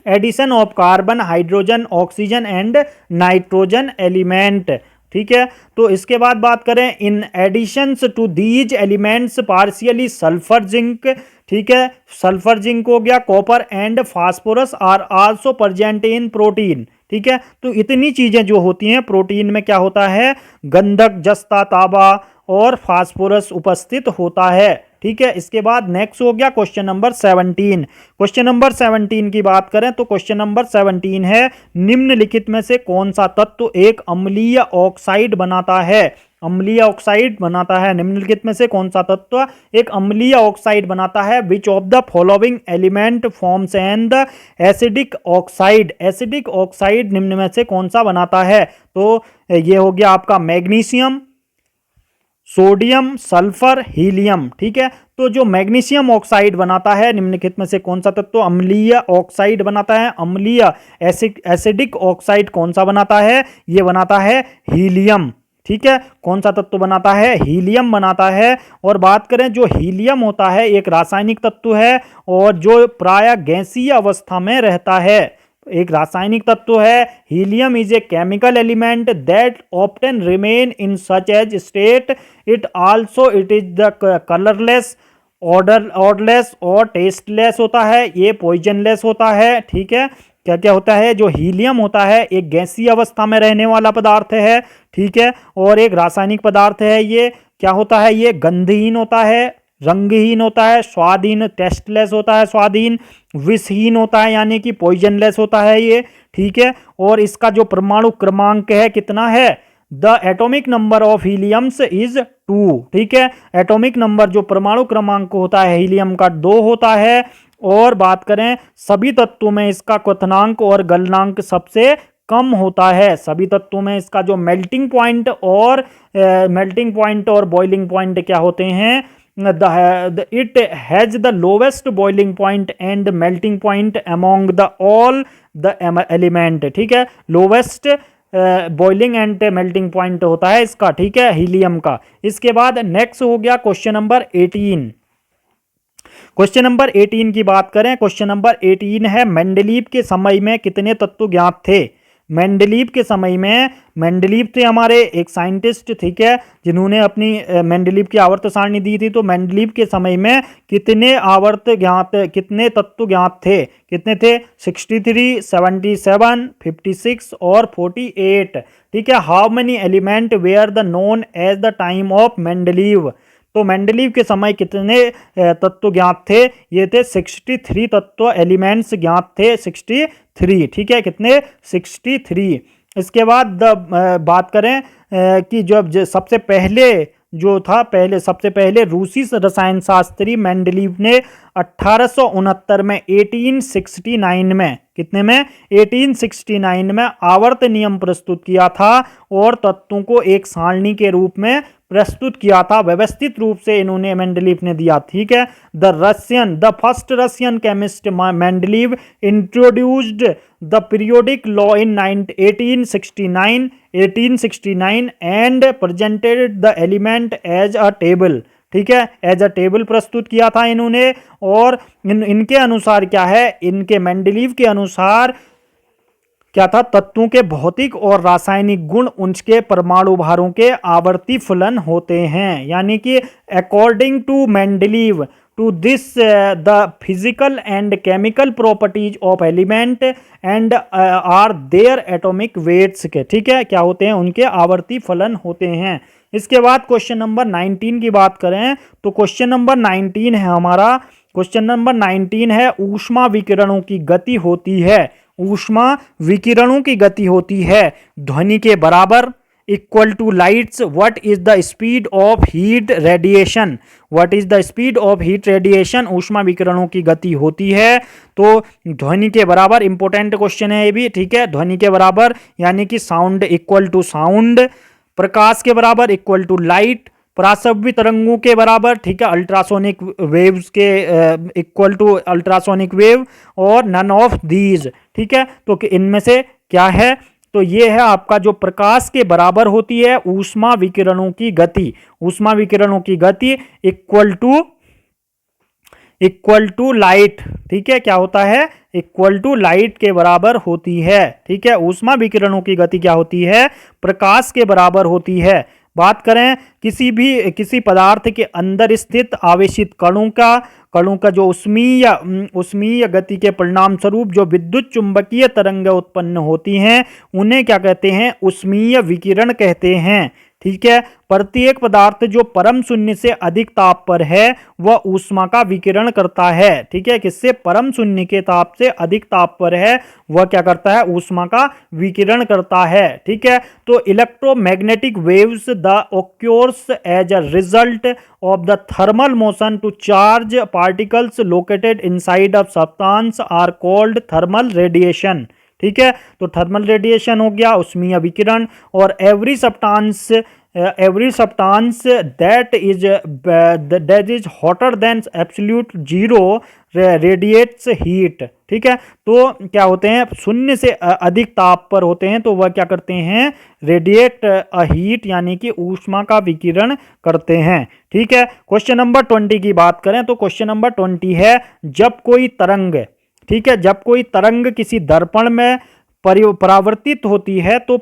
addition of carbon, hydrogen, oxygen and nitrogen element. ठीक है, तो इसके बाद बात करें, in additions to these elements partially sulphur, zinc, ठीक है, सल्फर, जिंक हो गया, copper and phosphorus are also present in protein. ठीक है, तो इतनी चीजें जो होती हैं प्रोटीन में, क्या होता है, गंधक, जस्ता, तांबा और फास्फोरस उपस्थित होता है। ठीक है, इसके बाद नेक्स्ट हो गया क्वेश्चन नंबर 17। क्वेश्चन नंबर 17 की बात करें तो क्वेश्चन नंबर 17 है, निम्नलिखित में से कौन सा तत्व एक अम्लीय ऑक्साइड बनाता है। अम्लीय ऑक्साइड बनाता है, निम्नलिखित में से कौन सा तत्व एक अम्लीय ऑक्साइड बनाता है। Which of the following element forms and the acidic oxide. Acidic oxide निम्न में से कौन सा बनाता है, तो ये हो गया आपका मैग्नीशियम, सोडियम, सल्फर, हीलियम। ठीक है, तो जो मैग्नीशियम ऑक्साइड बनाता है, निम्नलिखित में से कौन सा तत्व अम्लीय ऑक्साइड बनाता है। अम्लीय एसिडिक ऑक्साइड कौन सा बनाता है, ये बनाता है हीलियम। ठीक है, कौन सा तत्व बनाता है, हीलियम बनाता है। और बात करें, जो हीलियम होता है एक रासायनिक तत्व है और जो प्राय गैसीय अवस्था में रहता है, एक रासायनिक तत्व है। Helium is a chemical element that often remain in such as state. It is the colourless, odourless और टेस्टलेस होता है, ये पॉइजनलेस होता है। ठीक है, क्या क्या होता है, जो हीलियम होता है एक गैसीय अवस्था में रहने वाला पदार्थ है। ठीक है, और एक रासायनिक पदार्थ है। ये क्या होता है, ये गंधहीन होता है, रंगहीन होता है, स्वादहीन टेस्टलेस होता है, स्वादहीन विषहीन होता है यानी कि पॉइजनलेस होता है ये, ठीक है। और इसका जो परमाणु क्रमांक है कितना है, the atomic number of heliums is 2, ठीक है। एटॉमिक नंबर जो परमाणु क्रमांक होता है हीलियम का 2 होता है। और बात करें सभी तत्वों में इसका क्वथनांक और गलनांक सबसे कम होता है। सभी तत्वों में इसका जो मेल्टिंग पॉइंट और बॉइलिंग पॉइंट क्या होते हैं, it has the lowest boiling point and melting point among the all the element, ठीक है। Lowest boiling and melting point होता है इसका, ठीक है, हीलियम का। इसके बाद नेक्स्ट हो गया क्वेश्चन नंबर 18। क्वेश्चन नंबर 18 की बात करें, क्वेश्चन नंबर 18 है मेंडलीव के समय में कितने तत्व ज्ञात थे। मेंडलीव के समय में, मेंडलीव थे हमारे एक साइंटिस्ट, ठीक है, जिन्होंने अपनी मेंडलीव की आवर्त सारणी दी थी। तो मेंडलीव के समय में कितने कितने तत्व ज्ञात थे, कितने थे, 63, 77, 56 और 48, ठीक है। How many element were the known as the time of Mendeleev. तो मेंडलीव के समय कितने तत्व ज्ञात थे, ये थे 63 तत्व, एलिमेंट्स ज्ञात थे 63, ठीक है, कितने, 63। इसके बाद बात करें कि जो सबसे पहले जो था, सबसे पहले रूसी रसायन शास्त्री मेंडलीव ने 1869 में 1869 में कितने में 1869 में आवर्त नियम प्रस्तुत किया था और तत्वों को एक सारणी के रूप में प्रस्तुत किया था, व्यवस्थित रूप से इन्होंने मेंडलीव ने दिया, ठीक है। The first Russian chemist Mendeleev introduced the periodic law in 1869 and presented the element as a table, ठीक है, एज अ टेबल प्रस्तुत किया था इन्होंने। और इनके अनुसार क्या है, इनके मेंडलीव के अनुसार क्या था, तत्वों के भौतिक और रासायनिक गुण उनके परमाणु भारों के आवर्ती फलन होते हैं। यानी कि according to Mendeleev to this the physical and chemical properties of element and are their atomic weights के, ठीक है, क्या होते हैं, उनके आवर्ती फलन होते हैं। इसके बाद क्वेश्चन नंबर 19 की बात करें तो क्वेश्चन नंबर 19 है हमारा, क्वेश्चन नंबर 19 है ऊष्मा विकिरणों की गति होती है, ऊष्मा विकिरणों की गति होती है ध्वनि के बराबर, equal to lights. What is the speed of heat radiation, what is the speed of heat radiation, ऊष्मा विकिरणों की गति होती है तो ध्वनि के बराबर। इंपॉर्टेंट क्वेश्चन है ये भी, ठीक है, ध्वनि के बराबर यानी कि साउंड इक्वल टू साउंड, प्रकाश के बराबर इक्वल टू लाइट, पराश्रव्य तरंगों के बराबर, ठीक है, अल्ट्रासोनिक वेव्स के इक्वल टू अल्ट्रासोनिक वेव, और नन ऑफ दीज, ठीक है। तो इनमें से क्या है, तो ये है आपका जो प्रकाश के बराबर होती है ऊष्मा विकिरणों की गति, ऊष्मा विकिरणों की गति इक्वल टू लाइट, ठीक है, क्या होता है, इक्वल टू लाइट के बराबर होती है, ठीक है। ऊष्मा विकिरणों की गति क्या होती है, प्रकाश के बराबर होती है। बात करें किसी पदार्थ के अंदर स्थित आवेशित कणों का जो उष्मीय गति के परिणाम स्वरूप जो विद्युत चुंबकीय तरंगें उत्पन्न होती हैं उन्हें क्या कहते हैं, उष्मीय विकिरण कहते हैं, ठीक है। प्रत्येक पदार्थ जो परम शून्य से अधिक ताप पर है वह ऊष्मा का विकिरण करता है, ठीक है, किससे, परम शून्य के ताप से अधिक ताप पर है वह क्या करता है, ऊष्मा का विकिरण करता है, ठीक है। तो electromagnetic waves the occurs as a result of the thermal motion to charge particles located inside of substance are called thermal radiation, ठीक है। तो थर्मल रेडिएशन हो गया उष्मीय विकिरण, और every substance that is hotter then absolute zero radiates heat, ठीक है। तो क्या होते हैं, शून्य से अधिक ताप पर होते हैं तो वह क्या करते हैं, रेडिएट हीट यानी कि ऊष्मा का विकिरण करते हैं, ठीक है। क्वेश्चन नंबर 20 की बात करें तो क्वेश्चन नंबर 20 है जब कोई तरंग, ठीक है, जब कोई तरंग किसी दर्पण में परावर्तित होती है तो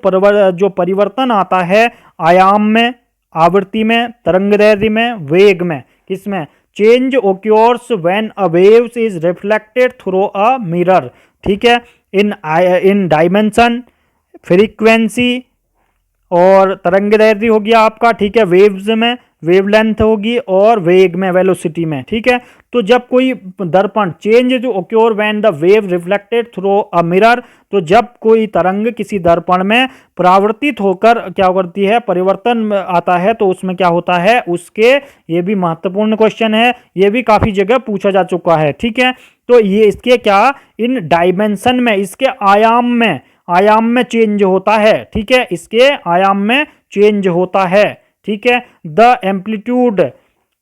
जो परिवर्तन आता है आयाम में, आवृत्ति में, तरंगदैर्घ्य में, वेग में, किसमें, change occurs when a wave is reflected through a mirror, ठीक है, इन डायमेंशन, फ्रीक्वेंसी और तरंगदैर्घ्य हो गया आपका, ठीक है, वेव्स में, वेवलेंथ होगी और वेग में, वेलोसिटी में। ठीक है, तो जब कोई दर्पण चेंज जो occur when the wave reflected through a mirror, तो जब कोई तरंग किसी दर्पण में परावर्तित होकर क्या करती है, परिवर्तन आता है, तो उसमें क्या होता है उसके, ये भी महत्वपूर्ण क्वेश्चन है, ये भी काफी जगह पूछा जा चुका है। ठीक है, तो ये इसके क्या, इन डायमेंशन में, इसके आयाम में चेंज होता है। ठीक है, इसके आयाम में चेंज होता है। ठीक है, द एम्पलीट्यूड,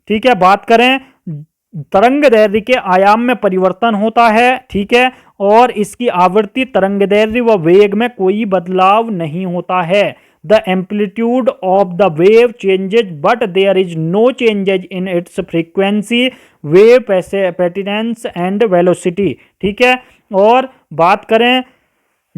ठीक है, बात करें तरंग दैर्ध्य के आयाम में परिवर्तन होता है। ठीक है, और इसकी आवृत्ति, तरंग दैर्ध्य व वेग में कोई बदलाव नहीं होता है। The amplitude of the wave changes but there is no changes in its frequency, wave patterns and velocity. ठीक है, और बात करें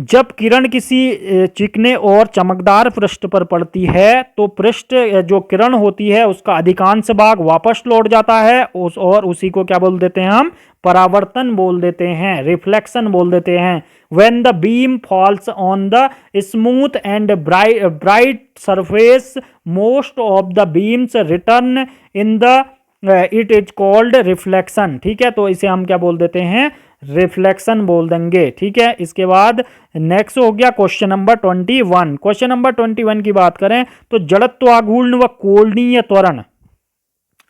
जब किरण किसी चिकने और चमकदार पृष्ठ पर पड़ती है, तो पृष्ठ जो किरण होती है उसका अधिकांश भाग वापस लौट जाता है, और उसी को क्या बोल देते हैं हम, परावर्तन बोल देते हैं, रिफ्लेक्शन बोल देते हैं। When the beam falls on the smooth and bright surface, most of the beams return in the it is called reflection। ठीक है, तो इसे हम क्या बोल देते हैं, रिफ्लेक्शन बोल देंगे। ठीक है, इसके बाद नेक्स्ट हो गया क्वेश्चन नंबर 21। क्वेश्चन नंबर 21 की बात करें तो जड़त्व आघूर्ण व कोणीय त्वरण,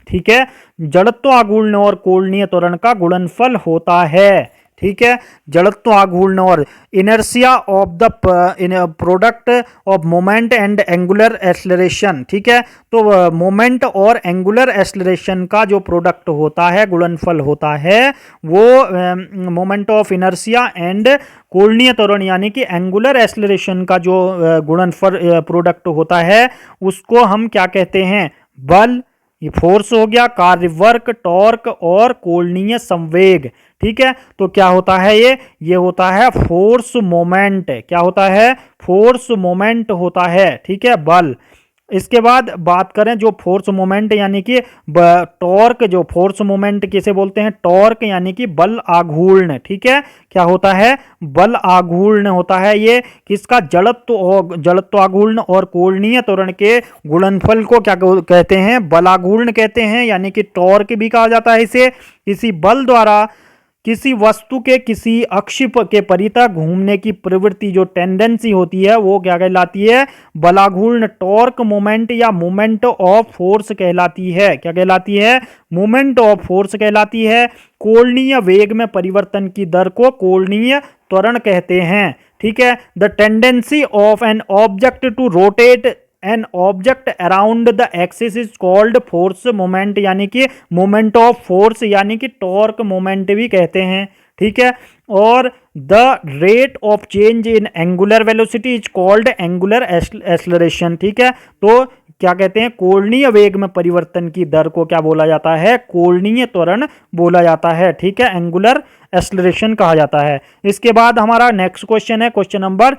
ठीक है, जड़त्व आघूर्ण और कोणीय त्वरण का गुणनफल होता है। ठीक है, जड़त्व आघूर्ण और inertia of the product of moment and angular acceleration. ठीक है, तो मोमेंट और एंगुलर एक्सेलरेशन का जो प्रोडक्ट होता है, गुणनफल होता है, वो मोमेंट ऑफ इनर्शिया एंड कोणीय त्वरण यानी कि एंगुलर एक्सेलरेशन का जो गुणनफल प्रोडक्ट होता है, उसको हम क्या कहते हैं, बल, ये फोर्स हो गया, कार्य वर्क, टॉर्क और कोणीय संवेग। ठीक है, तो क्या होता है ये होता है फोर्स मोमेंट। क्या होता है, फोर्स मोमेंट होता है। ठीक है, बल। इसके बाद बात करें जो फोर्स मोमेंट यानी कि टॉर्क, जो फोर्स मोमेंट किसे बोलते हैं, टॉर्क यानी कि बल आघूर्ण। ठीक है, क्या होता है, बल आघूर्ण होता है, ये किसका, जड़त्व आघूर्ण और कोणीय त्वरण के गुणनफल को क्या कहते हैं, बलाघूर्ण कहते हैं, यानी कि टॉर्क भी कहा जाता है इसे। किसी बल द्वारा किसी वस्तु के किसी अक्ष के परितः घूमने की प्रवृत्ति, जो टेंडेंसी होती है, वो क्या कहलाती है, बलाघूर्ण, टॉर्क मोमेंट या मोमेंट ऑफ फोर्स कहलाती है। क्या कहलाती है, मोमेंट ऑफ फोर्स कहलाती है। कोणीय वेग में परिवर्तन की दर को कोणीय त्वरण कहते हैं। ठीक है, the tendency of an object to rotate an object around the axis is called force moment, यानी कि मोमेंट ऑफ फोर्स यानी कि टॉर्क मोमेंट भी कहते हैं। ठीक है, और the rate of change in angular velocity is called angular acceleration. ठीक है, तो क्या कहते हैं, कोणीय वेग में परिवर्तन की दर को क्या बोला जाता है, कोणीय त्वरण बोला जाता है। ठीक है, एंगुलर एक्सेलरेशन कहा जाता है। इसके बाद हमारा नेक्स्ट क्वेश्चन है क्वेश्चन नंबर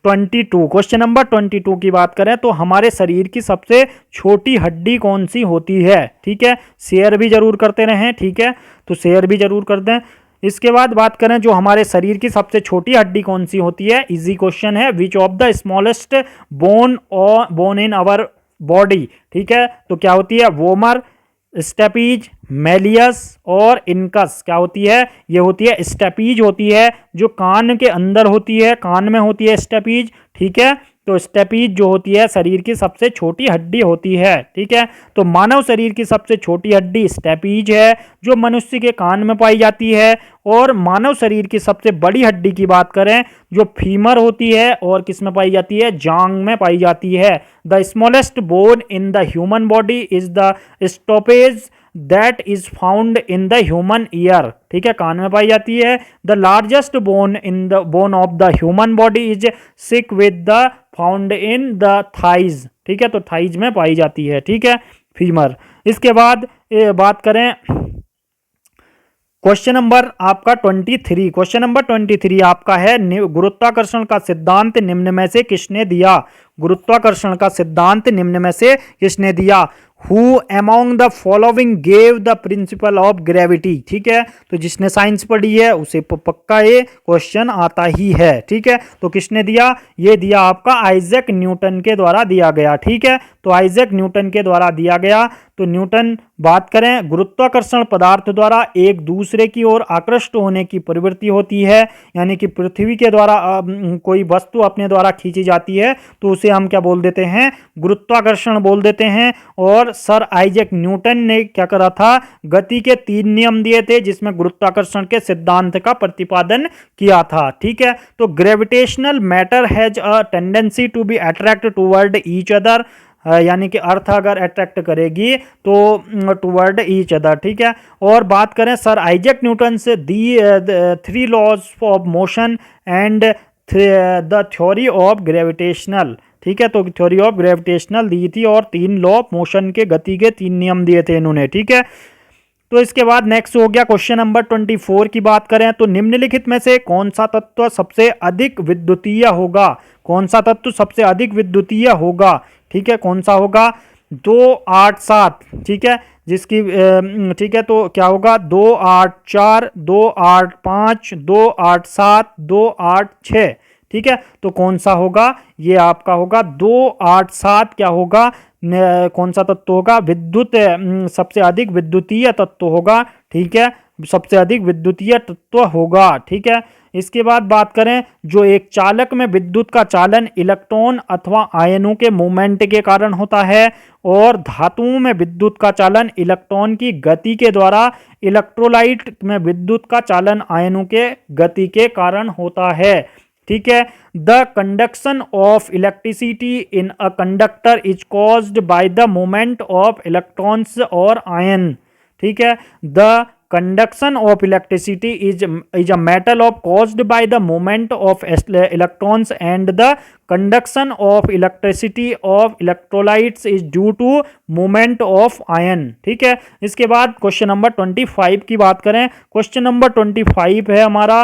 22। क्वेश्चन नंबर 22 की बात करें तो हमारे शरीर की सबसे छोटी हड्डी कौन सी होती है। ठीक है, शेयर भी जरूर करते रहें। ठीक है, तो शेयर भी जरूर कर दें। इसके बाद बात करें जो हमारे शरीर की सबसे छोटी हड्डी कौन सी होती है, इजी क्वेश्चन है, which of the smallest bone in our body. ठीक है, तो क्या होती है, वोमर, स्टेपीज, मेलियस और इनकस। क्या होती है, ये होती है स्टेपीज होती है, जो कान के अंदर होती है, कान में होती है स्टेपीज। ठीक है, तो स्टेपीज जो होती है शरीर की सबसे छोटी हड्डी होती है। ठीक है, तो मानव शरीर की सबसे छोटी हड्डी स्टेपीज है, जो मनुष्य के कान में पाई जाती है। और मानव शरीर की सबसे बड़ी हड्डी की बात करें जो फीमर होती है, और किस में पाई जाती है, जांग में पाई जाती है। The smallest bone in the human body is the stoppage that is found in the human ear. ठीक है, कान में पाई जाती है। The largest bone of the human body is sick with the found in the thighs. ठीक है, तो thighs में पाई जाती है। ठीक है, फीमर। इसके बाद बात करें क्वेश्चन नंबर आपका 23। क्वेश्चन नंबर 23 आपका है, गुरुत्वाकर्षण का सिद्धांत निम्न में से किसने दिया। गुरुत्वाकर्षण का सिद्धांत निम्न में से किसने दिया। Who among the following gave the principle of gravity. ठीक है, तो जिसने साइंस पढ़ी है उसे पक्का ये क्वेश्चन आता ही है। ठीक है, तो किसने दिया, ये दिया आपका आइजैक न्यूटन के द्वारा दिया गया। ठीक है, तो आइजैक न्यूटन के द्वारा दिया गया। तो न्यूटन बात करें, गुरुत्वाकर्षण पदार्थ द्वारा एक दूसरे की ओर आकृष्ट होने की प्रवृत्ति होती है, यानी कि पृथ्वी के द्वारा कोई वस्तु अपने द्वारा खींची जाती है तो उसे हम क्या बोल देते हैं, गुरुत्वाकर्षण बोल देते हैं। और सर आइजैक न्यूटन ने क्या करा था, गति के 3 नियम दिए थे जिसमें गुरुत्वाकर्षण के सिद्धांत का प्रतिपादन किया था। ठीक है, तो gravitational matter has a tendency to be attract toward each other, यानी कि अर्थ अगर अट्रैक्ट करेगी तो टूवर्ड ईच अदर। ठीक है, और बात करें सर आइजैक न्यूटन से the 3 laws of motion and the theory of gravitational. ठीक है, तो थ्योरी ऑफ ग्रेविटेशनल दी थी और 3 लॉ ऑफ मोशन के, गति के 3 नियम दिए थे इन्होंने। ठीक है, तो इसके बाद नेक्स्ट हो गया क्वेश्चन नंबर 24 की बात करें तो निम्नलिखित में से कौन सा तत्व सबसे अधिक विद्युतीय होगा, कौन सा तत्व सबसे अधिक विद्युतीय होगा। ठीक है, कौन सा होगा, 287। ठीक है, जिसकी ठीक है, तो क्या होगा, 284, 285, 287, 286। ठीक है, तो कौन सा होगा, ये आपका होगा 287। क्या होगा, कौन सा तत्व होगा, विद्युत सबसे अधिक विद्युतीय तत्व होगा। ठीक है, सबसे अधिक विद्युतीय तत्व होगा। ठीक है, इसके बाद बात करें, जो एक चालक में विद्युत का चालन इलेक्ट्रॉन अथवा आयनों के मूवमेंट के कारण होता है, और धातुओं में विद्युत का चालन इलेक्ट्रॉन की गति के द्वारा, इलेक्ट्रोलाइट में विद्युत का चालन आयनों के गति के कारण होता है। ठीक है, the conduction of electricity in a conductor is caused by the movement of electrons और आयन। ठीक है, the conduction of electricity is a matter of caused by the movement of electrons, and the conduction of electricity of electrolytes is due to movement of ion। ठीक है, इसके बाद question number 25 की बात करें, क्वेश्चन नंबर 25 है हमारा,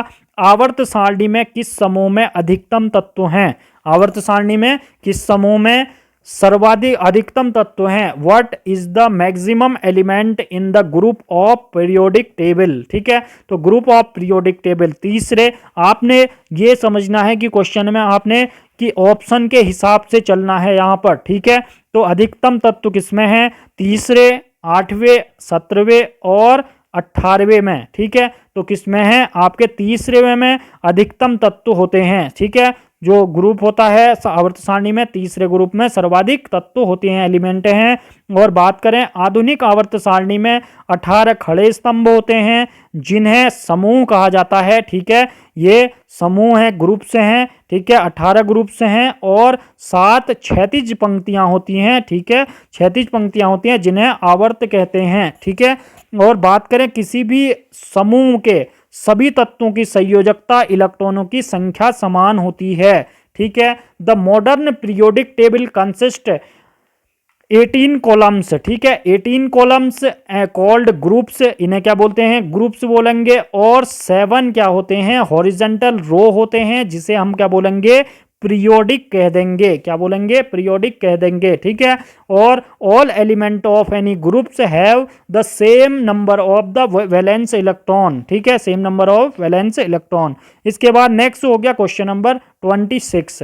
आवर्त सारणी में किस समूह में अधिकतम तत्व हैं, आवर्त सारणी में किस समूह में सर्वाधिक अधिकतम तत्व हैं। What is the maximum element in the group of periodic table. ठीक है, तो ग्रुप ऑफ पीरियोडिक टेबल तीसरे, आपने ये समझना है कि क्वेश्चन में आपने कि ऑप्शन के हिसाब से चलना है यहाँ पर। ठीक है, तो अधिकतम तत्व किसमें है, तीसरे, 8वें, 17वें और 18वें में। ठीक है, तो किसमें है, आपके तीसरे में अधिकतम तत्व होते हैं। ठीक है, जो ग्रुप होता है आवर्त सारणी में तीसरे ग्रुप में सर्वाधिक तत्व होते हैं, एलिमेंट हैं। और बात करें आधुनिक आवर्त सारणी में 18 खड़े स्तंभ होते हैं जिन्हें समूह कहा जाता है। ठीक है, ये समूह है, ग्रुप से हैं। ठीक है, 18 ग्रुप से हैं और 7 क्षैतिज पंक्तियां होती हैं। ठीक है, क्षैतिज पंक्तियां होती हैं जिन्हें आवर्त कहते हैं। ठीक है, और बात करें किसी भी समूह के सभी तत्वों की संयोजकता इलेक्ट्रॉनों की संख्या समान होती है। ठीक है, the modern periodic table consist 18 columns. ठीक है, 18 कॉलम्स कॉल्ड ग्रुप्स, इन्हें क्या बोलते हैं, ग्रुप्स बोलेंगे। और 7 क्या होते हैं, हॉरिजॉन्टल रो होते हैं, जिसे हम क्या बोलेंगे, पीरियोडिक कह देंगे। क्या बोलेंगे, पीरियोडिक कह देंगे। ठीक है, और all element of any groups have the same number of the valence electron. ठीक है, same number of valence electron. इसके बाद नेक्स्ट हो गया क्वेश्चन नंबर 26।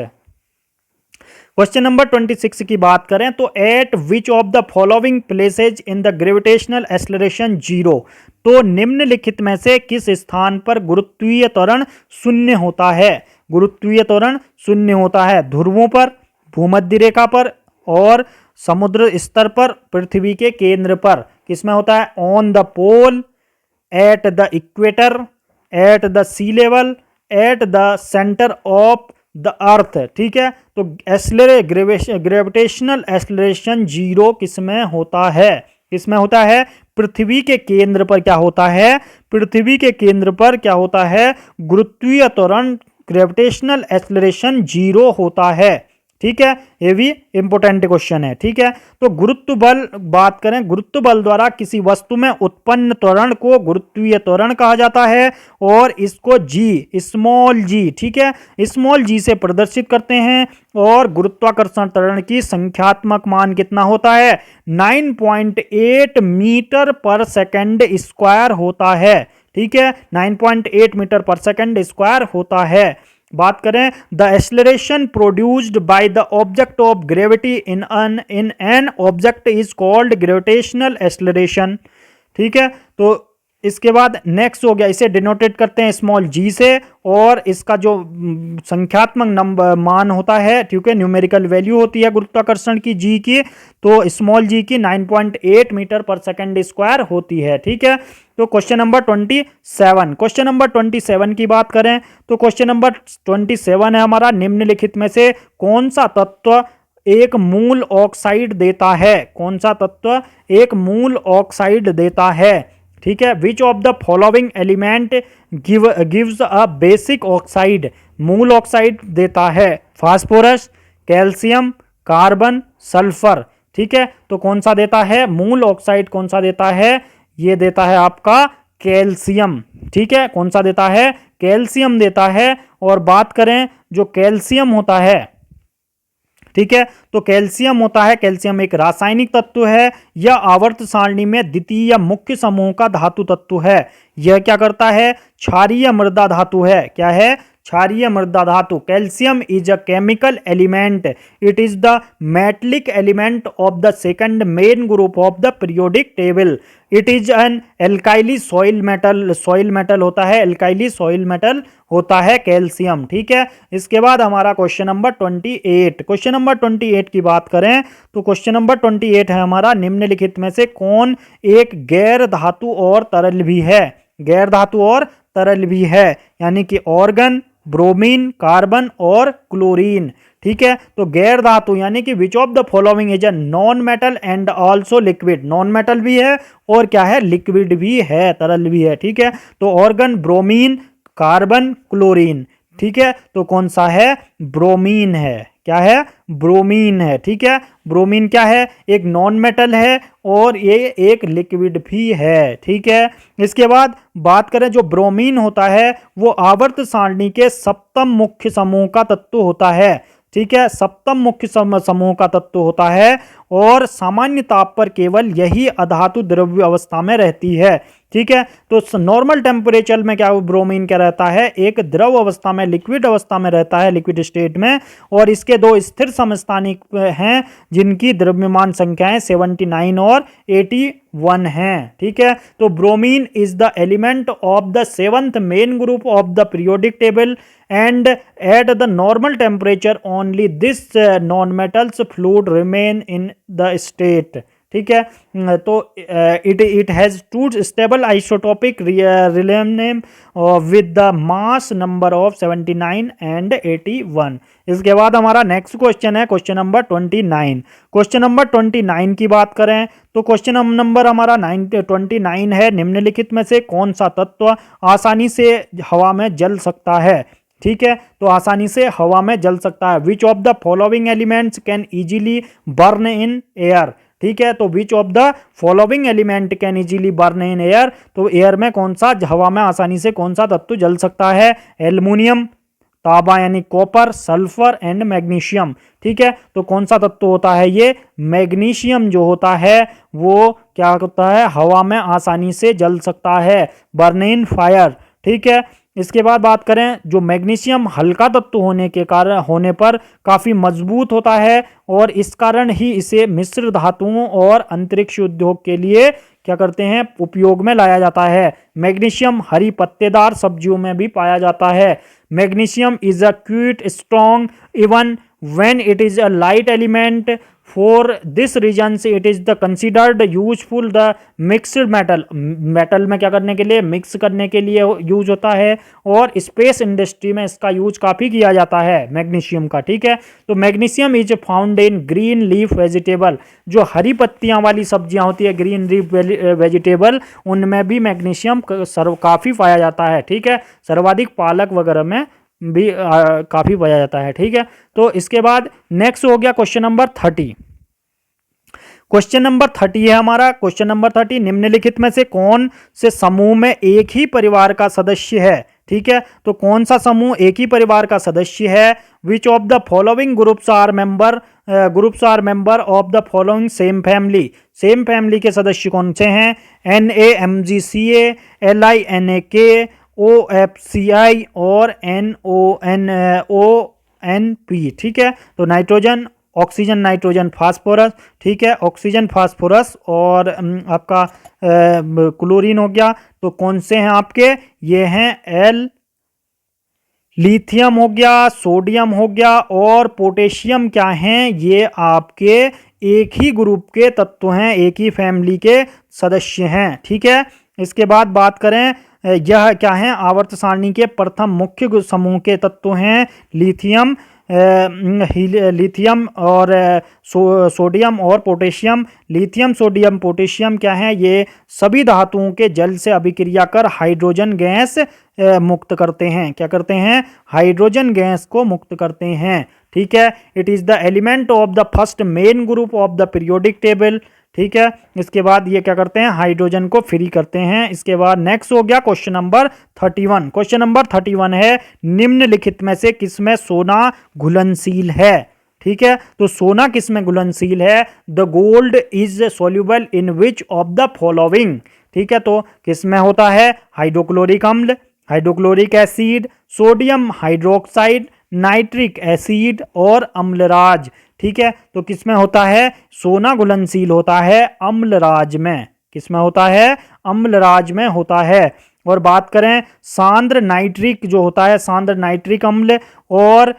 क्वेश्चन नंबर 26 की बात करें तो eight which of the following places in the gravitational acceleration 0, तो निम्नलिखित में से किस स्थान पर गुरुत्वीय त्वरण शून्य होता है। गुरुत्वीय त्वरण शून्य होता है ध्रुवों पर, भूमध्य रेखा पर और समुद्र स्तर पर, पृथ्वी के केंद्र पर। किसमें होता है, on the pole, at the equator, at the sea level, at the centre of the earth. ठीक है, तो ग्रेविटेशनल एक्सेलरेशन 0 किसमें होता है, किसमें होता है, पृथ्वी के केंद्र पर। क्या होता है, पृथ्वी के केंद्र पर क्या होता है, गुरुत्वीय त्वरण ग्रेविटेशनल एक्सेलरेशन 0 होता है। ठीक है, ये भी इंपॉर्टेंट क्वेश्चन है। ठीक है, तो गुरुत्व बल बात करें, गुरुत्व बल द्वारा किसी वस्तु में उत्पन्न त्वरण को गुरुत्वीय त्वरण कहा जाता है और इसको जी, स्मॉल जी, ठीक है, स्मॉल जी से प्रदर्शित करते हैं। और गुरुत्वाकर्षण त्वरण की संख्यात्मक मान कितना होता है? 9.8 मीटर पर सेकंड स्क्वायर होता है। ठीक है, 9.8 मीटर पर सेकंड स्क्वायर होता है। बात करें, the acceleration produced by the object of gravity in an object is called gravitational acceleration. ठीक है, तो इसके बाद नेक्स्ट हो गया, इसे डिनोटेट करते हैं स्मॉल जी से, और इसका जो संख्यात्मक नंबर मान होता है, ठीक है, न्यूमेरिकल वैल्यू होती है गुरुत्वाकर्षण की जी की, तो स्मॉल जी की 9.8 मीटर पर सेकंड स्क्वायर होती है। ठीक है, तो क्वेश्चन नंबर 27, क्वेश्चन नंबर 27 की बात करें तो क्वेश्चन नंबर 27 है हमारा, निम्नलिखित में से कौन सा तत्व एक मूल ऑक्साइड देता है? कौन सा तत्व एक मूल ऑक्साइड देता है? ठीक है, which of the following element gives a basic oxide? मूल ऑक्साइड देता है फास्फोरस, कैल्शियम, कार्बन, सल्फर। ठीक है, तो कौन सा देता है मूल ऑक्साइड? कौन सा देता है? ये देता है आपका कैल्शियम। ठीक है, कौन सा देता है? कैल्शियम देता है। और बात करें जो कैल्शियम होता है, ठीक है, तो कैल्शियम होता है, कैल्शियम एक रासायनिक तत्व है, यह आवर्त सारणी में द्वितीय या मुख्य समूह का धातु तत्व है। यह क्या करता है? क्षारीय मृदा धातु है। क्या है? क्षारीय मृदा धातु। Calcium is a chemical element, it is the metallic element of the second main group of the periodic table. It is an alkali soil metal, soil metal होता है, एल्काइली सॉइल मेटल होता है कैल्शियम। ठीक है, इसके बाद हमारा क्वेश्चन नंबर 28, क्वेश्चन नंबर 28 की बात करें तो क्वेश्चन नंबर 28 है हमारा, निम्नलिखित में से कौन एक गैर धातु और तरल भी है? गैर धातु और तरल भी है, यानी कि ऑर्गन, ब्रोमीन, कार्बन और क्लोरीन। ठीक है, तो गैर धातु यानी कि विच of the following is a non metal and also liquid? Non metal भी है और क्या है? लिक्विड भी है, तरल भी है। ठीक है, तो ऑर्गन, ब्रोमीन, कार्बन, क्लोरीन। ठीक है, तो कौन सा है? ब्रोमीन है। क्या है? ब्रोमीन है। ठीक है, ब्रोमीन क्या है? एक नॉन मेटल है और ये एक लिक्विड भी है। ठीक है, इसके बाद बात करें जो ब्रोमीन होता है वो आवर्त सारणी के सप्तम मुख्य समूह का तत्व होता है। ठीक है, सप्तम मुख्य समूह का तत्व होता है और सामान्य ताप पर केवल यही अधातु द्रव्य अवस्था में रहती है। ठीक है, तो नॉर्मल टेम्परेचर में क्या ब्रोमीन क्या रहता है? एक द्रव अवस्था में, लिक्विड अवस्था में रहता है, लिक्विड स्टेट में। और इसके दो स्थिर समस्थानिक हैं जिनकी द्रव्यमान संख्याएं 79 और 81 हैं। ठीक है, तो bromine is the element of the 7th main group of the periodic table and at the normal temperature only this non metals fluid remain in the state. ठीक है, तो it has two stable isotopic relenium with the mass number of 79 and 81। इसके बाद हमारा next question है question number 29। Question number 29 की बात करें तो क्वेश्चन नंबर हमारा 29 है, निम्नलिखित में से कौन सा तत्व आसानी से हवा में जल सकता है? ठीक है, तो आसानी से हवा में जल सकता है। Which of the following elements can easily burn in air? ठीक है, तो which of the following element can easily burn in air? तो एयर में कौन सा, हवा में आसानी से कौन सा तत्व जल सकता है? एल्युमिनियम, तांबा यानी कॉपर, सल्फर एंड मैग्नीशियम। ठीक है, तो कौन सा तत्व होता है ये? मैग्नीशियम जो होता है वो क्या होता है? हवा में आसानी से जल सकता है, बर्न इन फायर। ठीक है, इसके बाद बात करें जो मैग्नीशियम हल्का तत्व होने के कारण होने पर काफ़ी मजबूत होता है और इस कारण ही इसे मिश्र धातुओं और अंतरिक्ष उद्योग के लिए क्या करते हैं? उपयोग में लाया जाता है। मैग्नीशियम हरी पत्तेदार सब्जियों में भी पाया जाता है। Magnesium is a quit strong even when it is a light element. For this reasons it is the considered useful the mixed metal. Metal में क्या करने के लिए? मिक्स करने के लिए यूज होता है और स्पेस इंडस्ट्री में इसका यूज काफ़ी किया जाता है मैग्नीशियम का। ठीक है, तो magnesium is found in green leaf vegetable. जो हरी पत्तियां वाली सब्जियां होती है ग्रीन लीफ वेजिटेबल, उनमें भी मैग्नीशियम काफ़ी पाया जाता है। ठीक है, सर्वाधिक पालक वगैरह में भी काफ़ी पाया जाता है। ठीक है, तो इसके बाद नेक्स्ट हो गया क्वेश्चन नंबर 30। क्वेश्चन नंबर 30 है हमारा। क्वेश्चन नंबर 30, निम्नलिखित में से कौन से समूह में एक ही परिवार का सदस्य है? ठीक है, तो कौन सा समूह एक ही परिवार का सदस्य है? Which of the following groups are member of the following same family? Same family के सदस्य कौन से हैं? NAMGCA, LINAK, OFCI और NONP। ठीक है, तो नाइट्रोजन, ऑक्सीजन, नाइट्रोजन, फास्फोरस। ठीक है, ऑक्सीजन, फास्फोरस और आपका क्लोरीन हो गया। तो कौन से हैं आपके? ये हैं लिथियम हो गया, सोडियम हो गया और पोटेशियम। क्या हैं? ये आपके एक ही ग्रुप के तत्व हैं, एक ही फैमिली के सदस्य हैं। ठीक है, इसके बाद बात करें, यह क्या है? आवर्त सारणी के प्रथम मुख्य समूह के तत्व हैं लिथियम, लिथियम और सोडियम और पोटेशियम। लिथियम, सोडियम, पोटेशियम क्या है? ये सभी धातुओं के जल से अभिक्रिया कर हाइड्रोजन गैस मुक्त करते हैं। क्या करते हैं? हाइड्रोजन गैस को मुक्त करते हैं। ठीक है, it is the element of the first main group of the periodic table. ठीक है, इसके बाद ये क्या करते हैं? हाइड्रोजन को फ्री करते हैं। इसके बाद नेक्स्ट हो गया क्वेश्चन नंबर 31। क्वेश्चन नंबर 31 है, निम्नलिखित में से किसमें सोना घुलनशील है? ठीक है, तो सोना किसमें घुलनशील है? The gold is soluble in which of the following? ठीक है, तो किसमें होता है? हाइड्रोक्लोरिक अम्ल, hydrochloric acid, sodium hydroxide, nitric acid और अम्लराज। ठीक है, तो किसमें होता है? सोना घुलनशील होता है अम्लराज में। किसमें होता है? अम्लराज में होता है। और बात करें सांद्र नाइट्रिक जो होता है, सांद्र नाइट्रिक अम्ल और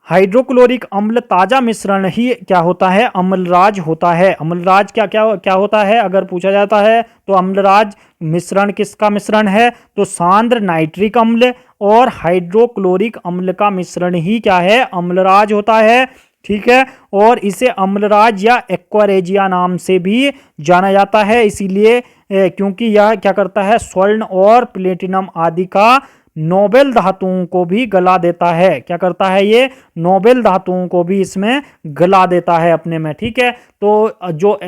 हाइड्रोक्लोरिक अम्ल ताजा मिश्रण ही क्या होता है? अम्लराज होता है। अम्लराज क्या क्या क्या होता है अगर पूछा जाता है तो? अम्लराज मिश्रण किसका मिश्रण है? तो सांद्र नाइट्रिक अम्ल और हाइड्रोक्लोरिक अम्ल का मिश्रण ही क्या है? अम्लराज होता है। ठीक है, और इसे अम्लराज या एक्वारेजिया नाम से भी जाना जाता है, इसीलिए क्योंकि यह क्या करता है? स्वर्ण और प्लेटिनम आदि का नोबेल धातुओं को भी गला देता है। क्या करता है? ये नोबेल धातुओं को भी इसमें गला देता है अपने में। ठीक है, तो जो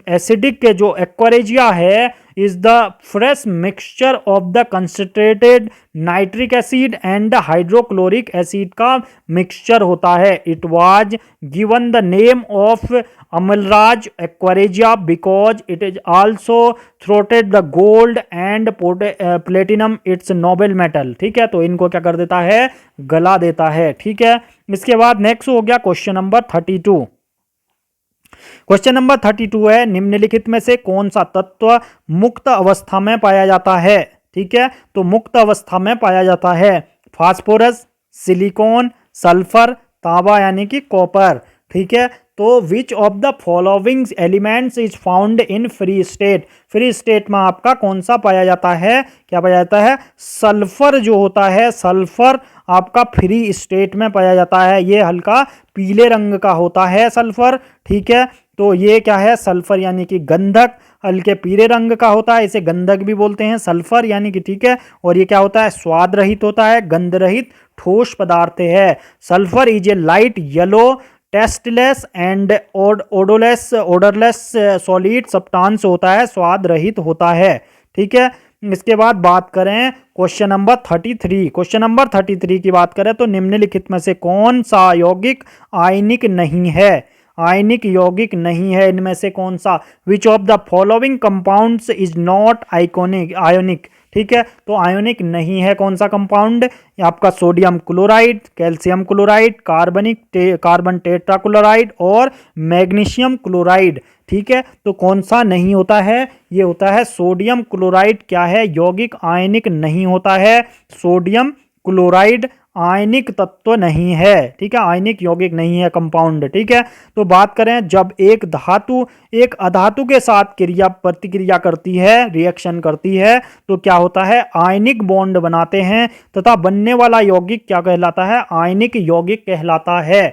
एसिडिक के जो एक्वारेजिया है is the fresh mixture of the concentrated nitric acid and hydrochloric acid का मिक्सचर होता है। It was given the name of Amalraj aqua regia because it is also throated the gold and platinum it's Nobel metal. ठीक है, तो इनको क्या कर देता है? गला देता है। ठीक है, इसके बाद नेक्स्ट हो गया क्वेश्चन नंबर 32। क्वेश्चन नंबर 32 है, निम्नलिखित में से कौन सा तत्व मुक्त अवस्था में पाया जाता है? ठीक है, तो मुक्त अवस्था में पाया जाता है फास्फोरस, सिलिकॉन, सल्फर, तांबा यानी कि कॉपर। ठीक है, तो which of the following elements is found in free state? Free state में आपका कौन सा पाया जाता है? क्या पाया जाता है? सल्फर जो होता है, सल्फर आपका फ्री स्टेट में पाया जाता है। ये हल्का पीले रंग का होता है सल्फर। ठीक है, तो ये क्या है? सल्फर यानी कि गंधक, हल्के पीले रंग का होता है, इसे गंधक भी बोलते हैं सल्फर यानी कि। ठीक है, और ये क्या होता है? स्वाद रहित होता है, गंध रहित ठोस पदार्थ है। Sulphur is a light yellow tasteless and odourless solid substance होता है, स्वाद रहित होता है। ठीक है, इसके बाद बात करें क्वेश्चन नंबर 33। क्वेश्चन नंबर 33 की बात करें तो निम्नलिखित में से कौन सा यौगिक आयनिक नहीं है? आयनिक यौगिक नहीं है इनमें से कौन सा? विच of the following compounds is not ionic? ठीक है, तो आयोनिक नहीं है कौन सा कंपाउंड? आपका sodium chloride, calcium chloride, carbon tetrachloride और मैग्नीशियम क्लोराइड। ठीक है, तो कौन सा नहीं होता है? ये होता है सोडियम क्लोराइड। क्या है? यौगिक आयनिक नहीं होता है। सोडियम क्लोराइड आयनिक तत्व नहीं है। ठीक है, आयनिक यौगिक नहीं है कंपाउंड। ठीक है, तो बात करें जब एक धातु एक अधातु के साथ प्रतिक्रिया करती है, रिएक्शन करती है, तो क्या होता है? आयनिक बॉन्ड बनाते हैं तथा बनने वाला यौगिक क्या कहलाता है? आयनिक यौगिक कहलाता है।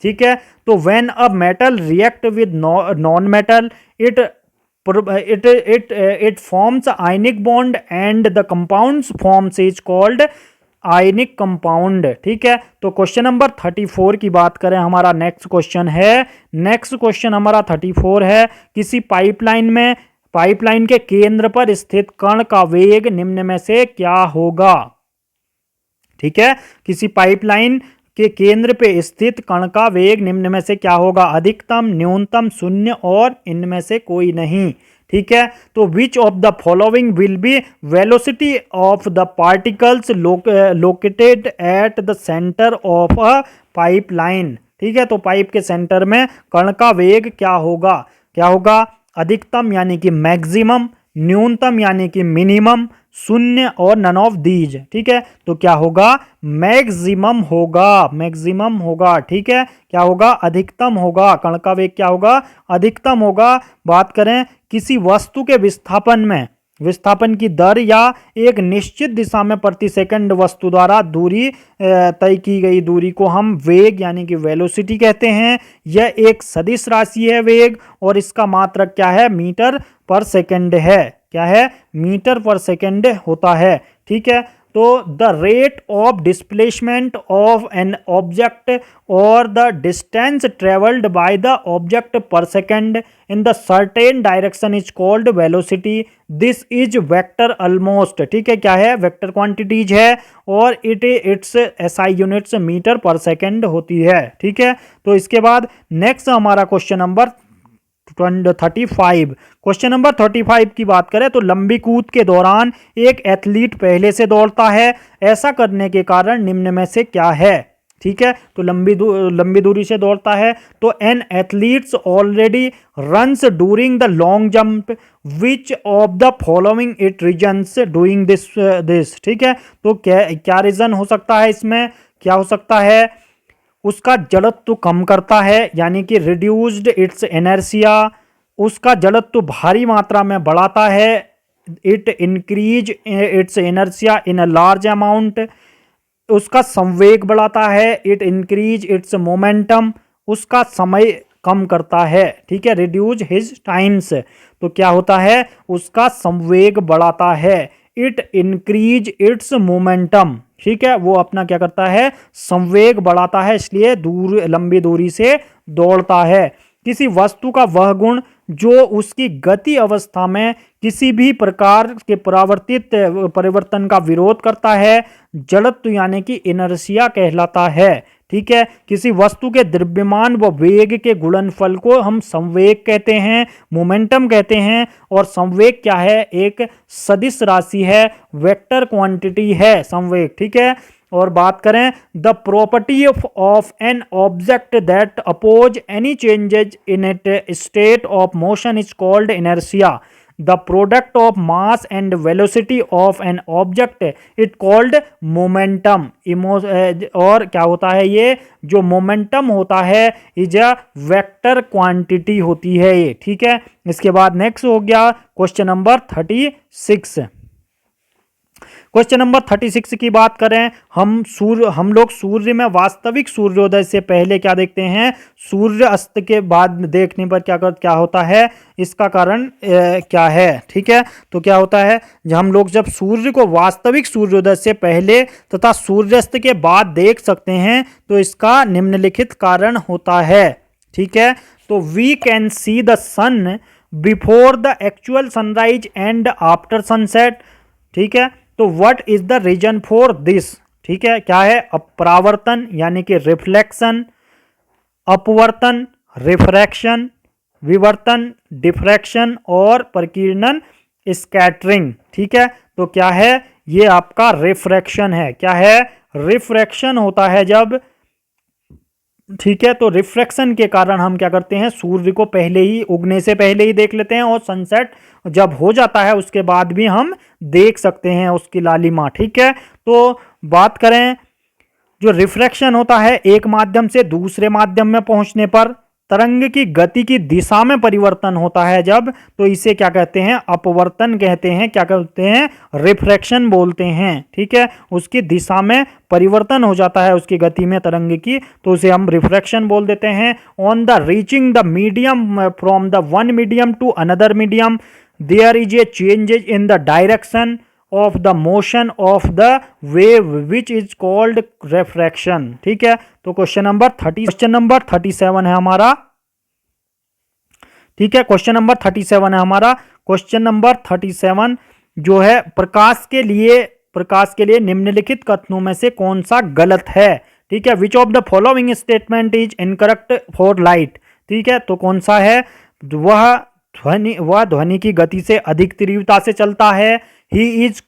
ठीक है, तो when a metal react with non metal it forms ionic bond and the compounds forms is called ionic compound. ठीक है, तो क्वेश्चन नंबर 34 की बात करें, हमारा नेक्स्ट क्वेश्चन हमारा 34 है, किसी पाइपलाइन के केंद्र पर स्थित कण का वेग निम्न में से क्या होगा। ठीक है, किसी पाइपलाइन के केंद्र पे स्थित कण का वेग निम्न में से क्या होगा, अधिकतम, न्यूनतम, शून्य और इनमें से कोई नहीं। ठीक है, तो which of the following will be velocity of the particles located at the centre of a pipeline. ठीक है, तो पाइप के सेंटर में कण का वेग क्या होगा, अधिकतम यानी कि मैक्सिमम, न्यूनतम यानी कि मिनिमम, शून्य और नन ऑफ दीज। ठीक है, तो क्या होगा, मैक्सिमम होगा। ठीक है, क्या होगा, अधिकतम होगा, कण का वेग क्या होगा, अधिकतम होगा। बात करें किसी वस्तु के विस्थापन की दर या एक निश्चित दिशा में प्रति सेकंड वस्तु द्वारा दूरी तय की गई दूरी को हम वेग यानी कि वेलोसिटी कहते हैं। यह एक सदिश राशि है वेग, और इसका मात्रक क्या है, मीटर पर सेकंड है। क्या है, मीटर पर सेकंड होता है। ठीक है, तो the rate of displacement of an object और the distance travelled by the object per second in the certain direction is called velocity. This is vector almost. ठीक है, क्या है, वेक्टर क्वांटिटीज है, और its SI units metre per second होती है। ठीक है, तो इसके बाद नेक्स्ट हमारा क्वेश्चन नंबर 35। क्वेश्चन नंबर 35 की बात करें तो लंबी कूद के दौरान एक एथलीट पहले से दौड़ता है, ऐसा करने के कारण निम्न में से क्या है। ठीक है, तो लंबी दूरी से दौड़ता है, तो an athletes already runs during the long jump, which of the following it reasons doing this. ठीक है, तो क्या रीजन हो सकता है, इसमें क्या हो सकता है, उसका जड़त्व कम करता है यानी कि रिड्यूस्ड इट्स इनर्शिया, उसका जड़त्व भारी मात्रा में बढ़ाता है, it increase its inertia in a large amount, उसका संवेग बढ़ाता है, इट इंक्रीज इट्स मोमेंटम, उसका समय कम करता है। ठीक है, रिड्यूज हिज टाइम्स, तो क्या होता है, उसका संवेग बढ़ाता है, इट इंक्रीज इट्स मोमेंटम। ठीक है, वो अपना क्या करता है, संवेग बढ़ाता है, इसलिए लंबी दूरी से दौड़ता है। किसी वस्तु का वह गुण जो उसकी गति अवस्था में किसी भी प्रकार के परिवर्तन का विरोध करता है, जड़त्व यानी कि इनर्शिया कहलाता है। ठीक है, किसी वस्तु के द्रव्यमान व वेग के गुणनफल को हम संवेग कहते हैं, मोमेंटम कहते हैं, और संवेग क्या है, एक सदिश राशि है, वेक्टर क्वांटिटी है संवेग। ठीक है, और बात करें the property of an object that oppose any changes in it state of motion is called inertia. The product of mass and velocity of an object it called momentum. और क्या होता है, ये जो मोमेंटम होता है इज अ वेक्टर क्वांटिटी होती है ये। ठीक है, इसके बाद नेक्स्ट हो गया क्वेश्चन नंबर 36। क्वेश्चन नंबर 36 की बात करें, हम लोग सूर्य में वास्तविक सूर्योदय से पहले क्या देखते हैं, सूर्य अस्त के बाद देखने पर क्या होता है, इसका कारण क्या है। ठीक है, तो क्या होता है, हम लोग जब सूर्य को वास्तविक सूर्योदय से पहले तथा सूर्यास्त के बाद देख सकते हैं तो इसका निम्नलिखित कारण होता है। ठीक है, तो we can see the sun before the actual sunrise and after sunset. ठीक है, तो what is the reason for this. ठीक है, क्या है, परावर्तन यानी कि रिफ्लेक्शन, अपवर्तन रिफ्रैक्शन, विवर्तन डिफ्रैक्शन, और प्रकीर्णन स्कैटरिंग। ठीक है, तो क्या है, ये आपका रिफ्रैक्शन है। क्या है, रिफ्रैक्शन होता है जब, ठीक है, तो रिफ्रैक्शन के कारण हम क्या करते हैं, सूर्य को पहले ही उगने से पहले ही देख लेते हैं, और सनसेट जब हो जाता है उसके बाद भी हम देख सकते हैं उसकी लालिमा। ठीक है, तो बात करें जो रिफ्रैक्शन होता है, एक माध्यम से दूसरे माध्यम में पहुंचने पर तरंग की गति की दिशा में परिवर्तन होता है जब, तो इसे क्या कहते हैं, अपवर्तन कहते हैं, क्या कहते हैं, रिफ्रैक्शन बोलते हैं। ठीक है, उसकी दिशा में परिवर्तन हो जाता है उसकी गति में तरंग की, तो उसे हम रिफ्रैक्शन बोल देते हैं। On the reaching the medium from the one medium to another medium there is a changes in the direction of the motion of the wave which is called refraction. ठीक है, तो क्वेश्चन नंबर 37 है हमारा। ठीक है, question number 37 है हमारा। Question number 37 जो है, प्रकाश के लिए निम्नलिखित कथनों में से कौन सा गलत है। ठीक है, which of the following statement is incorrect for light. ठीक है, तो कौन सा है, वह ध्वनि की गति से अधिक तीव्रता से चलता है। It's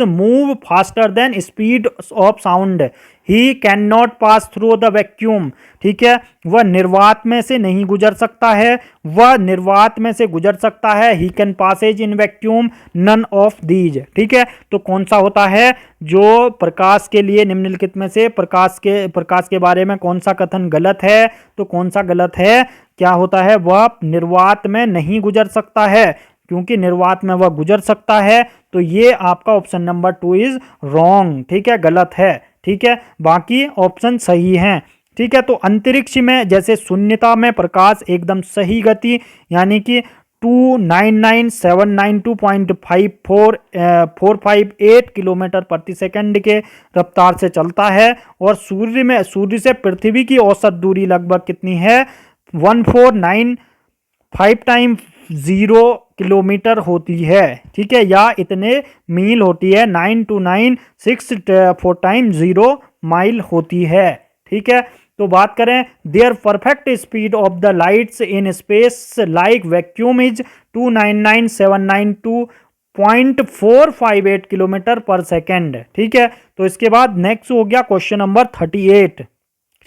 move faster than speed of sound. He can not pass through the vacuum. ठीक है, वह निर्वात में से नहीं गुजर सकता है, वह निर्वात में से गुजर सकता है। He can passes in vacuum, none of these. ठीक है, तो कौन सा होता है जो प्रकाश के लिए निम्नलिखित में से प्रकाश के बारे में कौन सा कथन गलत है, तो कौन सा गलत है, क्या होता है, वह निर्वात में नहीं गुजर सकता है, क्योंकि निर्वात में वह गुजर सकता है। तो ये आपका ऑप्शन नंबर 2 इज रॉन्ग। ठीक है, गलत है। ठीक है, बाकी ऑप्शन सही हैं। ठीक है, तो अंतरिक्ष में जैसे शून्यता में प्रकाश एकदम सही गति यानी कि 299,792.458 किलोमीटर प्रति सेकंड के रफ्तार से चलता है, और सूर्य से पृथ्वी की औसत दूरी लगभग कितनी है, 1495 किलोमीटर होती है। ठीक है, या इतने मील होती है, 92964 माइल होती है। ठीक है, तो बात करें, their perfect speed of the lights in space like vacuum is 299,792.458 kilometre per second. ठीक है, तो इसके बाद नेक्स्ट हो गया क्वेश्चन नंबर 38।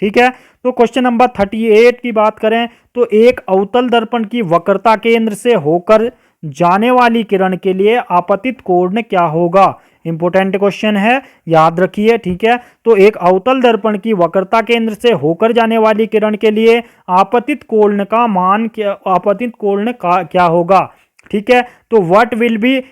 ठीक है, तो क्वेश्चन नंबर 38 की बात करें तो एक अवतल दर्पण की वक्रता केंद्र से होकर जाने वाली किरण के लिए आपतित कोण क्या होगा। इंपोर्टेंट क्वेश्चन है, याद रखिए। ठीक है, तो एक अवतल दर्पण की वक्रता केंद्र से होकर जाने वाली किरण के लिए आपतित कोण का मान क्या होगा। ठीक है, तो what will B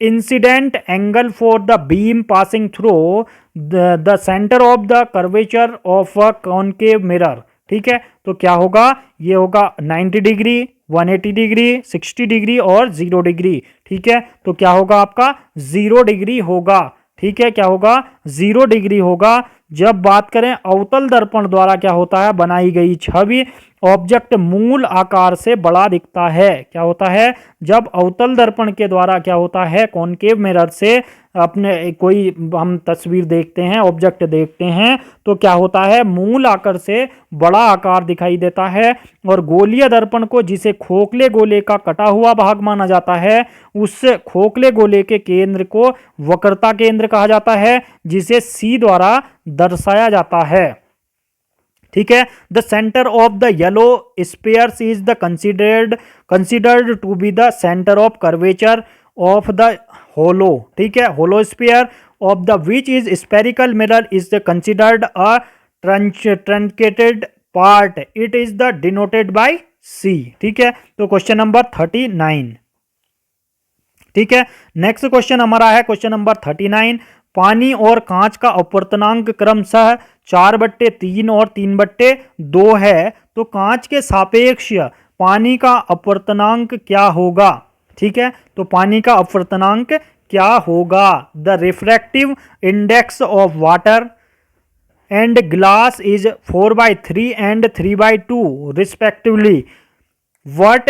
incident angle for the beam passing through the centre of the curvature of a concave mirror. ठीक है, तो क्या होगा, ये होगा 90 डिग्री, 180 डिग्री, 60 डिग्री और 0 डिग्री। ठीक है, तो क्या होगा आपका 0 डिग्री होगा। ठीक है, क्या होगा 0 डिग्री होगा। जब बात करें अवतल दर्पण द्वारा क्या होता है, बनाई गई छवि ऑब्जेक्ट मूल आकार से बड़ा दिखता है। क्या होता है, जब अवतल दर्पण के द्वारा क्या होता है, कॉनकेव मिरर से अपने कोई हम तस्वीर देखते हैं, ऑब्जेक्ट देखते हैं, तो क्या होता है, मूल आकार से बड़ा आकार दिखाई देता है। और गोलीय दर्पण को, जिसे खोखले गोले का कटा हुआ भाग माना जाता है, उस खोखले गोले के केंद्र को वक्रता केंद्र कहा जाता है, जिसे सी द्वारा दर्शाया जाता है। ठीक है, the centre of the yellow spheres is the considered to be the centre of curvature of the hollow. ठीक है, hollow sphere of the which is spherical mirror is considered a truncated part, it is the denoted by C. ठीक है, तो question number 39। ठीक है, next question हमारा है question number 39। पानी और कांच का अपवर्तनांक क्रमशः 4/3 और 3/2 है, तो कांच के सापेक्ष पानी का अपवर्तनांक क्या होगा। ठीक है, तो पानी का अपवर्तनांक क्या होगा, the refractive index of water and glass is 4/3 and 3/2 respectively. What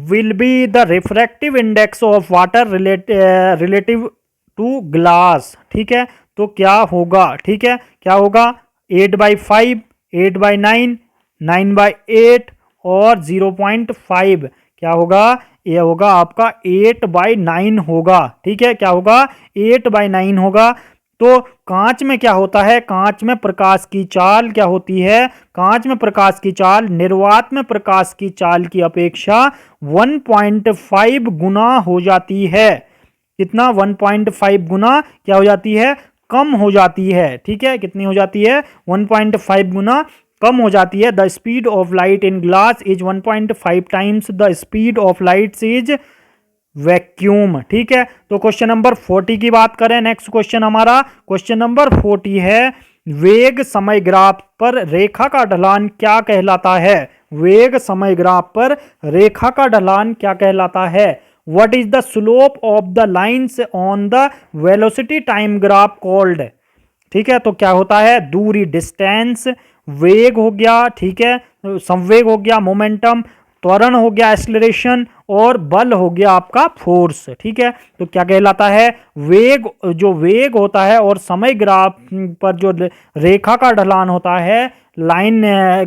will be the refractive index of water relative to glass. ठीक है, तो क्या होगा, ठीक है, क्या होगा 8/5, 8/9, 9/8 और 0.5। क्या होगा, ये होगा आपका 8/9 होगा। ठीक है, क्या होगा 8/9 होगा। तो कांच में क्या होता है, कांच में प्रकाश की चाल क्या होती है, कांच में प्रकाश की चाल निर्वात में प्रकाश की चाल की अपेक्षा 1.5 गुना हो जाती है। कितना, 1.5 गुना क्या हो जाती है, कम हो जाती है। ठीक है, कितनी हो जाती है, 1.5 गुना कम हो जाती है। The speed of light in glass is 1.5 times the speed of light is vacuum. ठीक है, तो क्वेश्चन नंबर 40 की बात करें, नेक्स्ट क्वेश्चन हमारा क्वेश्चन नंबर 40 है, वेग समय ग्राफ पर रेखा का ढलान क्या कहलाता है। वेग समय ग्राफ पर रेखा का ढलान क्या कहलाता है। What is the slope of the lines on the velocity time graph called. ठीक है, तो क्या होता है, दूरी डिस्टेंस, वेग हो गया, ठीक है, संवेग हो गया मोमेंटम, त्वरण हो गया एक्सेलरेशन, और बल हो गया आपका फोर्स। ठीक है, तो क्या कहलाता है, वेग, जो वेग होता है और समय ग्राफ पर जो रेखा का ढलान होता है, लाइन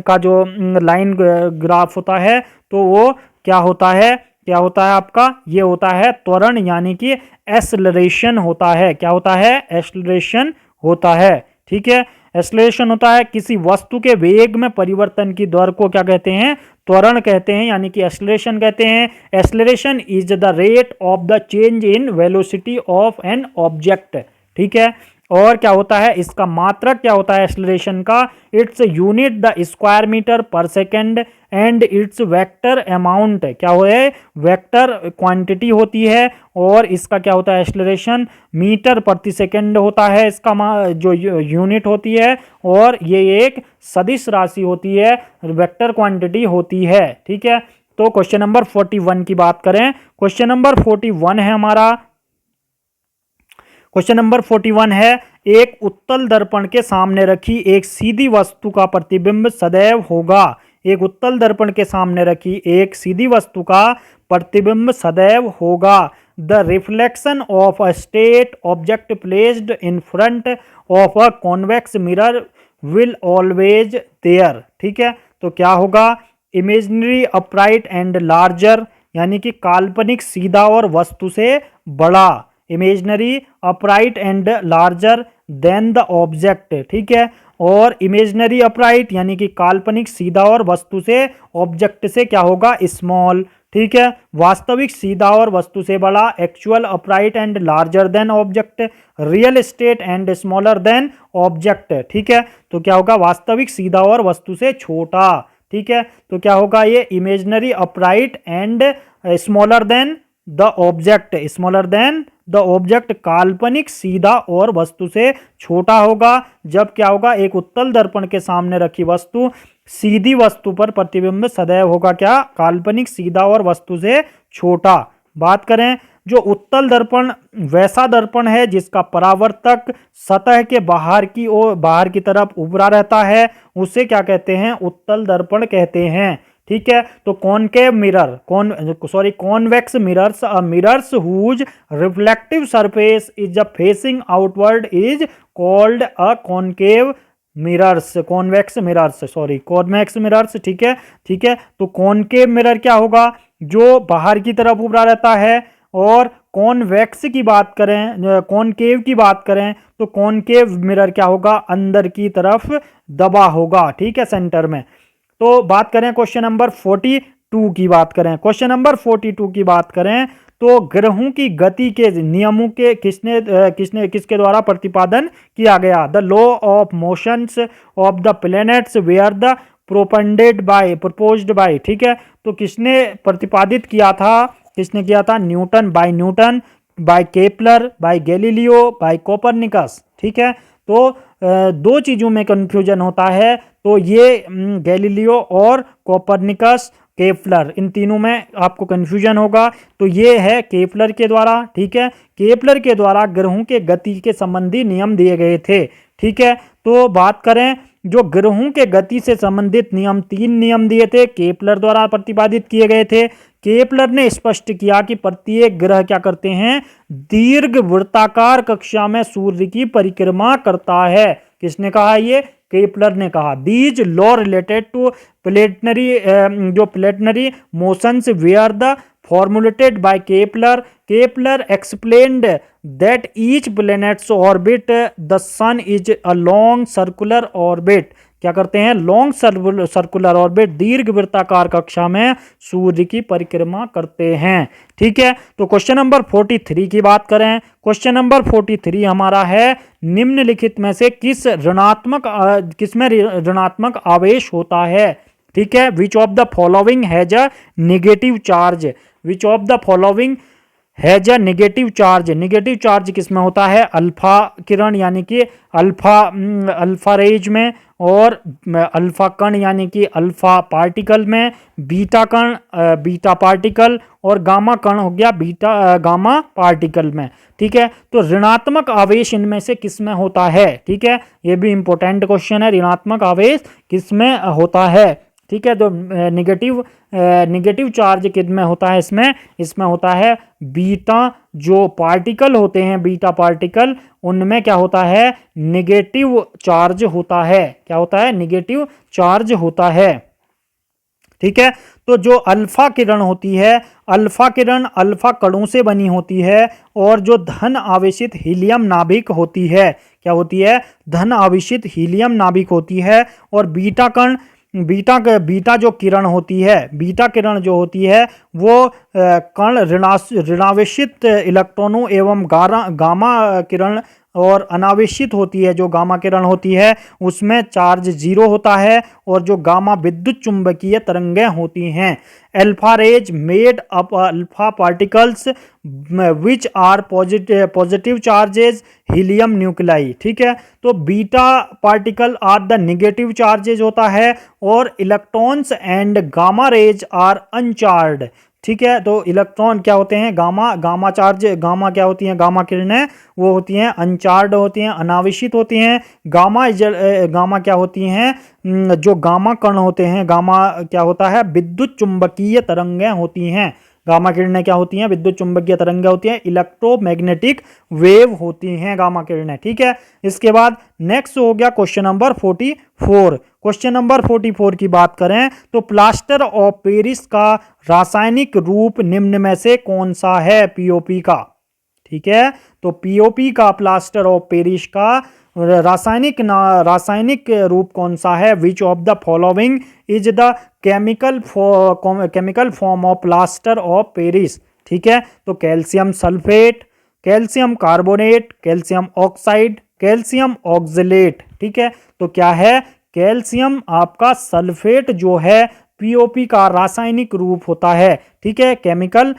का जो लाइन ग्राफ होता है, तो वो क्या होता है, क्या होता है आपका, ये होता है त्वरण, यानी कि एक्सेलरेशन होता है। क्या होता है, एक्सेलरेशन होता है। ठीक है, एक्सेलरेशन होता है किसी वस्तु के वेग में परिवर्तन की दर को क्या कहते हैं, त्वरण कहते हैं, यानी कि एक्सेलरेशन कहते हैं। Acceleration is the rate of the change in velocity of an object. ठीक है, और क्या होता है, इसका मात्रक क्या होता है एक्सेलरेशन का, its unit the square metre per second and its vector amount. क्या हो है, वेक्टर क्वांटिटी होती है, और इसका क्या होता है एक्सेलरेशन, मीटर प्रति सेकेंड होता है इसका जो यूनिट होती है, और ये एक सदिश राशि होती है, वेक्टर क्वांटिटी होती है। ठीक है, तो क्वेश्चन नंबर 41 की बात करें, क्वेश्चन नंबर 41 है हमारा, क्वेश्चन नंबर 41 है, एक उत्तल दर्पण के सामने रखी एक सीधी वस्तु का प्रतिबिंब सदैव होगा। एक उत्तल दर्पण के सामने रखी एक सीधी वस्तु का प्रतिबिंब सदैव होगा। The reflection of a straight object placed in front of a convex mirror will always there. ठीक है, तो क्या होगा, इमेजिनरी अपराइट एंड लार्जर, यानी कि काल्पनिक सीधा और वस्तु से बड़ा, imaginary upright and larger than the object. ठीक है, और इमेजिनरी अपराइट यानी कि काल्पनिक सीधा और वस्तु से ऑब्जेक्ट से क्या होगा, स्मॉल। ठीक है, वास्तविक सीधा और वस्तु से बड़ा, actual upright and larger than object, real estate and smaller than object. ठीक है, तो क्या होगा, वास्तविक सीधा और वस्तु से छोटा। ठीक है, तो क्या होगा, ये imaginary upright and smaller than the object, smaller than the object, काल्पनिक सीधा और वस्तु से छोटा होगा। जब क्या होगा, एक उत्तल दर्पण के सामने रखी वस्तु, सीधी वस्तु पर प्रतिबिंब सदैव होगा क्या, काल्पनिक सीधा और वस्तु से छोटा। बात करें, जो उत्तल दर्पण वैसा दर्पण है जिसका परावर्तक सतह के बाहर की तरफ उभरा रहता है, उसे क्या कहते हैं, उत्तल दर्पण कहते हैं। ठीक है, तो concave mirror, convex mirrors, mirrors whose reflective surface is facing outward is called a concave mirrors, convex mirrors, convex mirrors. ठीक है, ठीक है, तो कॉनकेव मिरर क्या होगा, जो बाहर की तरफ उभरा रहता है, और कॉन्वेक्स की बात करें, कॉनकेव की बात करें, तो कॉनकेव मिरर क्या होगा, अंदर की तरफ दबा होगा। ठीक है, सेंटर में। तो बात करें क्वेश्चन नंबर 42 की बात करें, क्वेश्चन नंबर 42 की बात करें, तो ग्रहों की गति के नियमों के किसके द्वारा प्रतिपादन किया गया। The law of motions of the planets were the proposed by. ठीक है, तो किसने प्रतिपादित किया था, किसने किया था, Newton, by Kepler, by Galileo, by Copernicus. ठीक है, तो दो चीजों में कंफ्यूजन होता है, तो ये गैलीलियो और कोपरनिकस, केपलर, इन तीनों में आपको कंफ्यूजन होगा। तो ये है केपलर के द्वारा। ठीक है, केपलर के द्वारा ग्रहों के गति के संबंधी नियम दिए गए थे। ठीक है, तो बात करें, जो ग्रहों के गति से संबंधित नियम, 3 नियम दिए थे, केपलर द्वारा प्रतिपादित किए गए थे। केपलर ने स्पष्ट किया कि प्रत्येक ग्रह क्या करते हैं, दीर्घ वृत्ताकार कक्षा में सूर्य की परिक्रमा करता है। किसने कहा, ये केपलर ने कहा। These law related to planetary motions where the formulated by Kepler explained that each planet's orbit the sun is a long circular orbit। क्या करते हैं, लॉन्ग सर्कुलर ऑर्बिट, दीर्घ वृत्ताकार कक्षा में सूर्य की परिक्रमा करते हैं। ठीक है, तो क्वेश्चन नंबर 43 की बात करें, क्वेश्चन नंबर 43 हमारा है, निम्नलिखित में से किसमें ऋणात्मक आवेश होता है। ठीक है, which of the following has a negative charge, which of the following has a negative charge. Negative charge किसमें होता है? अल्फा किरण यानी कि अल्फा रेज में, और अल्फा कण यानी कि अल्फा पार्टिकल में, बीटा कण बीटा पार्टिकल, और गामा कण हो गया गामा पार्टिकल में। ठीक है, तो ऋणात्मक आवेश इनमें से किसमें होता है? ठीक है, ये भी इंपॉर्टेंट क्वेश्चन है, ऋणात्मक आवेश किसमें होता है? ठीक है, तो नेगेटिव चार्ज किसमें होता है? इसमें होता है बीटा जो पार्टिकल होते हैं, बीटा पार्टिकल, उनमें क्या होता है? नेगेटिव चार्ज होता है। क्या होता है? नेगेटिव चार्ज होता है। ठीक है, तो जो अल्फा किरण होती है, अल्फा किरण अल्फा कणों से बनी होती है, और जो धन आवेशित हीलियम नाभिक होती है, क्या होती है? धन आवेशित हीलियम नाभिक होती है। और बीटा जो किरण होती है, बीटा किरण जो होती है वो कण ऋणावेशित इलेक्ट्रॉनों एवं गामा किरण और अनावेशित होती है। जो गामा किरण होती है उसमें चार्ज 0 होता है, और जो गामा विद्युत चुंबकीय तरंगें होती हैं। Alpha rays made up alpha particles which are positive charges helium nuclei. ठीक है, तो beta particle are the negative charges होता है, और electrons and gamma rays are uncharged. ठीक है, तो इलेक्ट्रॉन क्या होते हैं? गामा क्या होती हैं? गामा किरणें वो होती हैं अनचार्ड होती हैं, अनावेशित होती हैं। गामा क्या होती हैं? जो गामा कण होते हैं, गामा क्या होता है? विद्युत चुंबकीय तरंगें होती हैं। गामा किरणें क्या होती हैं? विद्युत चुंबकीय तरंगें होती हैं, इलेक्ट्रोमैग्नेटिक वेव होती हैं गामा किरणें। ठीक है, इसके बाद नेक्स्ट हो गया क्वेश्चन नंबर 44। क्वेश्चन नंबर 44 की बात करें तो प्लास्टर ऑफ पेरिस का रासायनिक रूप निम्न में से कौन सा है? पीओपी का। ठीक है, तो पीओपी का, प्लास्टर ऑफ पेरिस का रासायनिक रूप कौन सा है? Which of the following is the chemical form of plaster of Paris. ठीक है, तो calcium sulphate, calcium carbonate, calcium oxide, calcium oxalate. ठीक है, तो क्या है? कैल्शियम आपका सल्फेट जो है पीओपी का रासायनिक रूप होता है। ठीक है, केमिकल